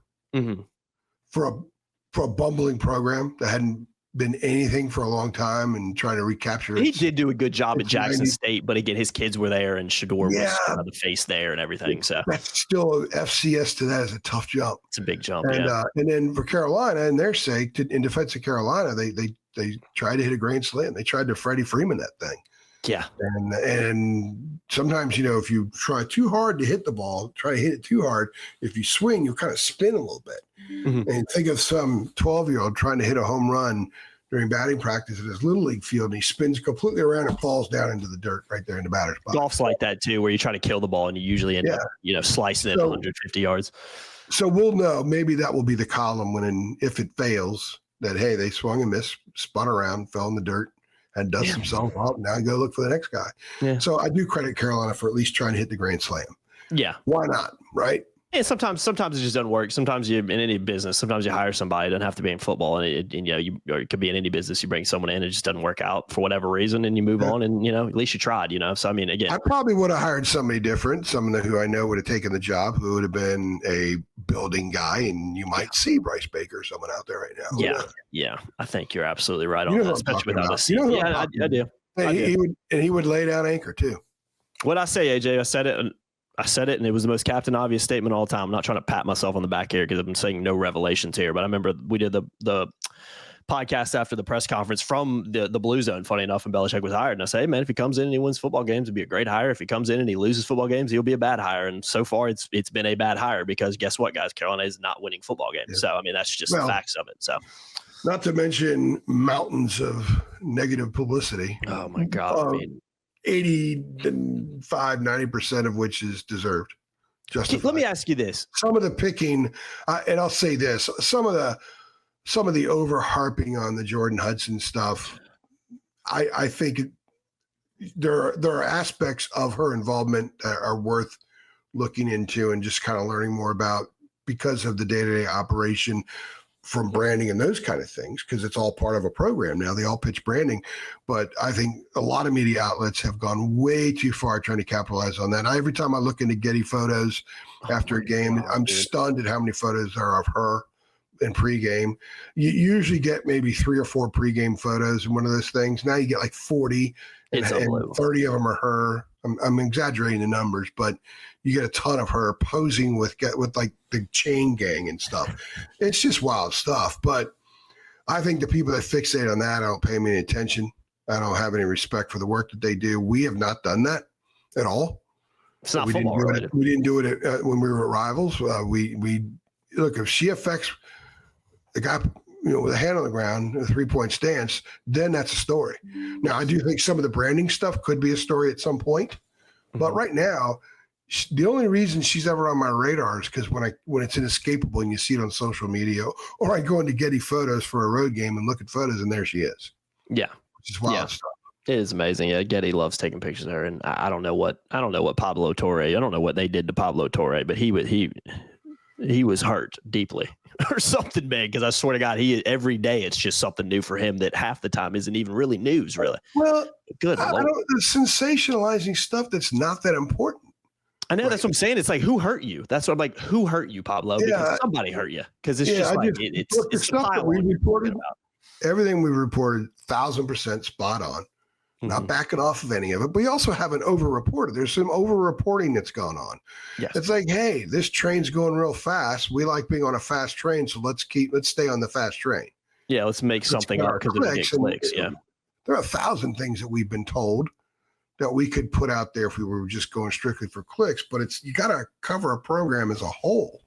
for a bumbling program that hadn't been anything for a long time and trying to recapture it. He did do a good job at Jackson State, but again, his kids were there and Shador was kind of the face there and everything. So that's still FCS to that is a tough jump. It's a big jump. And, and then for Carolina, in their sake, in defense of Carolina, they tried to hit a grand slam. They tried to Freddie Freeman that thing. Yeah. And sometimes, you know, if you try too hard to hit the ball, try to hit it too hard, if you swing, you'll kind of spin a little bit. And think of some 12-year-old trying to hit a home run during batting practice at his little league field, and he spins completely around and falls down into the dirt right there in the batter's box. Golf's like that too, where you try to kill the ball and you usually end up, you know, slicing it 150 yards. So we'll know maybe that will be the column if it fails, that, hey, they swung and missed, spun around, fell in the dirt, and dust themselves off. Now go look for the next guy. Yeah. So I do credit Carolina for at least trying to hit the grand slam. Yeah. Why not? Right. And sometimes it just doesn't work. Sometimes in any business, sometimes you hire somebody. It doesn't have to be in football, and you know, or it could be in any business. You bring someone in, it just doesn't work out for whatever reason, and you move on. And you know, at least you tried. You know, so I mean, again, I probably would have hired somebody different, someone who I know would have taken the job, who would have been a building guy, and you might see Bryce Baker or someone out there right now. Yeah, I think you're absolutely right on that, especially without a seat. I do. And he would lay down anchor too. What I say, AJ, I said it, and it was the most Captain Obvious statement all the time. I'm not trying to pat myself on the back here because I've been saying no revelations here, but I remember we did the podcast after the press conference from the Blue Zone, funny enough, and Belichick was hired. And I say, hey, man, if he comes in and he wins football games, it'd be a great hire. If he comes in and he loses football games, he'll be a bad hire. And so far, it's been a bad hire because guess what, guys? Carolina is not winning football games. Yeah. So, I mean, that's just the facts of it. So, not to mention mountains of negative publicity. Oh, my God. I mean, 90% of which is deserved. Justified. Let me ask you this. Some of the picking, and I'll say this, some of the over harping on the Jordan Hudson stuff, I think there are aspects of her involvement that are worth looking into and just kind of learning more about because of the day-to-day operation from branding and those kind of things, because it's all part of a program now. They all pitch branding, but I think a lot of media outlets have gone way too far trying to capitalize on that. Every time I look into Getty photos after a game, I'm stunned at how many photos there are of her in pregame. You usually get maybe 3 or 4 pregame photos in one of those things. Now you get like 40 and 30 of them are her. I'm exaggerating the numbers, but you get a ton of her posing with like the chain gang and stuff. It's just wild stuff. But I think the people that fixate on that, I don't pay any attention. I don't have any respect for the work that they do. We have not done that at all. It's not football related. We didn't do it when we were at Rivals. We look, if she affects the guy, with a hand on the ground, a 3-point stance, then that's a story. Now, I do think some of the branding stuff could be a story at some point, but right now, the only reason she's ever on my radar is because when it's inescapable and you see it on social media, or I go into Getty Photos for a road game and look at photos, and there she is. Yeah, which is wild stuff. It is amazing. Yeah, Getty loves taking pictures of her, and I don't know what Pablo Torre. I don't know what they did to Pablo Torre, but he was hurt deeply or something, man. Because I swear to God, every day it's just something new for him that half the time isn't even really news, really. Well, good. The sensationalizing stuff that's not that important. I know, that's what I'm saying. It's like, who hurt you? That's what I'm like. Who hurt you, Pablo? Because somebody hurt you. Because it's just like it's stuff that we reported. Everything we reported, 1,000% spot on. Not backing off of any of it, but we also haven't over-reported. There's some over-reporting that's gone on. Yes. It's like, hey, this train's going real fast. We like being on a fast train, so let's stay on the fast train. Yeah, let's make something up because it makes clicks. Yeah, there are 1,000 things that we've been told that we could put out there if we were just going strictly for clicks, but you got to cover a program as a whole.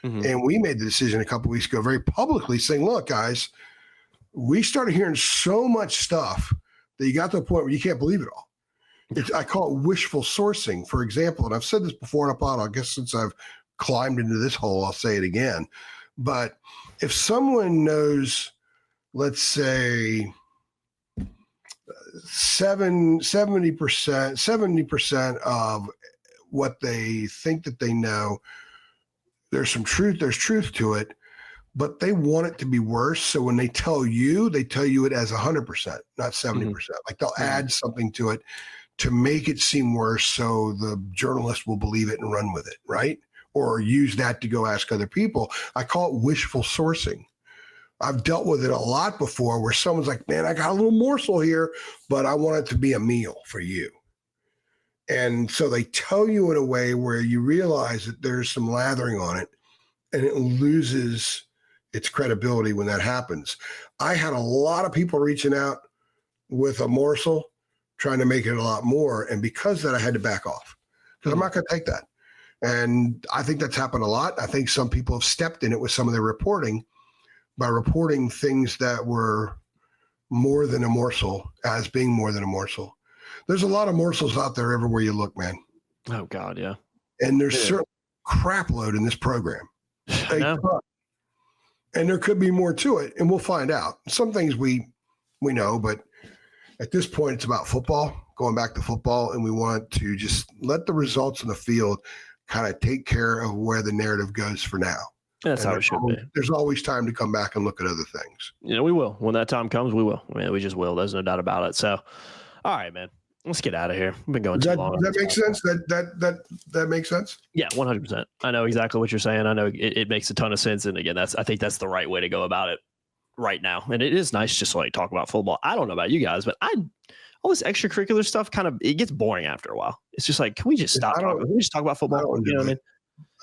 And we made the decision a couple of weeks ago, very publicly, saying, "Look, guys, we started hearing so much stuff." That you got to a point where you can't believe it all. I call it wishful sourcing, for example. And I've said this before in a pod. I guess since I've climbed into this hole, I'll say it again. But if someone knows, let's say, 70% of what they think that they know, there's truth to it. but they want it to be worse. So when they tell you it as 100%, not 70%. Like they'll add something to it to make it seem worse, so the journalist will believe it and run with it, right? Or use that to go ask other people. I call it wishful sourcing. I've dealt with it a lot before where someone's like, man, I got a little morsel here, but I want it to be a meal for you. And so they tell you in a way where you realize that there's some lathering on it and it loses its credibility when that happens. I had a lot of people reaching out with a morsel, trying to make it a lot more. And because of that, I had to back off because I'm not going to take that. And I think that's happened a lot. I think some people have stepped in it with some of their reporting by reporting things that were more than a morsel as being more than a morsel. There's a lot of morsels out there everywhere you look, man. Oh, God, yeah. And there's certain crap load in this program. And there could be more to it, and we'll find out. Some things we know, but at this point, it's about football, going back to football, and we want to just let the results in the field kind of take care of where the narrative goes for now. That's how it should be. There's always time to come back and look at other things. We will. When that time comes, we will. I mean, we just will. There's no doubt about it. So, all right, man. Let's get out of here. We've been going too long. Does that make sense? That makes sense? Yeah, 100%. I know exactly what you're saying. I know it makes a ton of sense. And again, I think that's the right way to go about it right now. And it is nice just to like talk about football. I don't know about you guys, but all this extracurricular stuff it gets boring after a while. It's just like, can we just stop talking? Can we just talk about football? You know what I mean?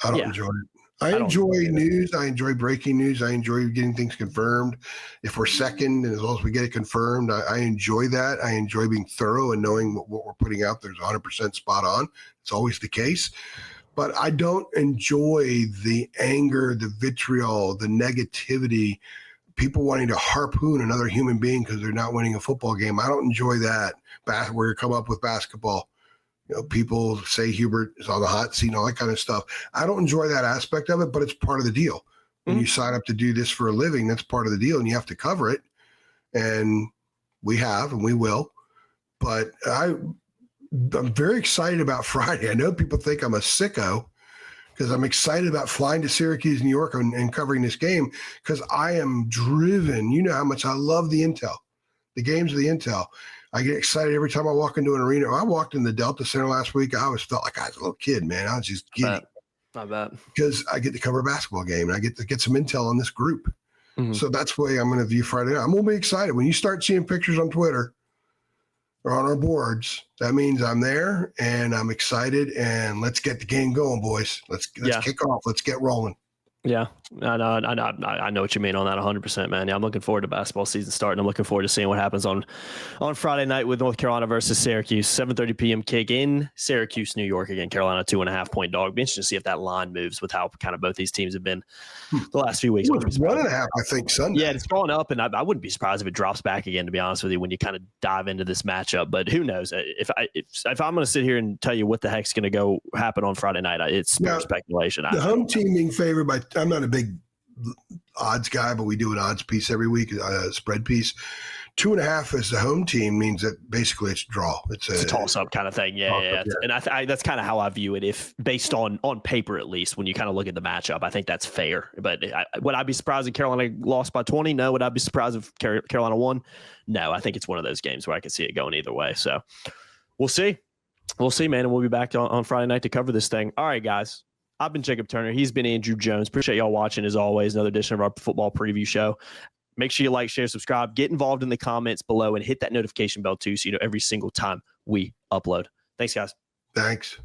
I don't enjoy it. I enjoy news. I enjoy breaking news. I enjoy getting things confirmed. If we're second, and as long as we get it confirmed, I enjoy that. I enjoy being thorough and knowing what we're putting out there's 100% spot on. It's always the case. But I don't enjoy the anger, the vitriol, the negativity, people wanting to harpoon another human being because they're not winning a football game. I don't enjoy that. Where you come up with basketball. People say Hubert is on the hot seat and all that kind of stuff. I don't enjoy that aspect of it, but it's part of the deal. When you sign up to do this for a living, that's part of the deal, and you have to cover it. And we have, and we will. But I'm very excited about Friday. I know people think I'm a sicko because I'm excited about flying to Syracuse, New York, and covering this game because I am driven. You know how much I love the intel, the games of the intel. I get excited every time I walk into an arena. I walked in the Delta Center last week. I always felt like I was a little kid, man. I was just giddy. I bet. Because I get to cover a basketball game and I get to get some intel on this group. So that's the way I'm going to view Friday night. I'm going to be excited. When you start seeing pictures on Twitter or on our boards, that means I'm there and I'm excited. And let's get the game going, boys. Let's kick off. Let's get rolling. Yeah, I know what you mean on that 100%, man. Yeah, I'm looking forward to basketball season starting. I'm looking forward to seeing what happens on Friday night with North Carolina versus Syracuse. 7:30 p.m. kick in Syracuse, New York. Again, Carolina 2.5 point dog. Be interesting to see if that line moves with how kind of both these teams have been the last few weeks. 1.5, I think, Sunday. Yeah, it's gone up, and I wouldn't be surprised if it drops back again, to be honest with you, when you kind of dive into this matchup. But who knows? If I'm going to sit here and tell you what the heck's going to go happen on Friday night, it's pure speculation. The home team being favored by – I'm not a big odds guy, but we do an odds piece every week, a spread piece. 2.5 as the home team means that basically it's a draw. It's a toss-up kind of thing. Yeah. And I that's kind of how I view it, if based on paper at least, when you kind of look at the matchup. I think that's fair. But would I be surprised if Carolina lost by 20? No. Would I be surprised if Carolina won? No. I think it's one of those games where I can see it going either way. So we'll see. We'll see, man. And we'll be back on Friday night to cover this thing. All right, guys. I've been Jacob Turner. He's been Andrew Jones. Appreciate y'all watching, as always. Another edition of our football preview show. Make sure you like, share, subscribe. Get involved in the comments below and hit that notification bell too so you know every single time we upload. Thanks, guys. Thanks.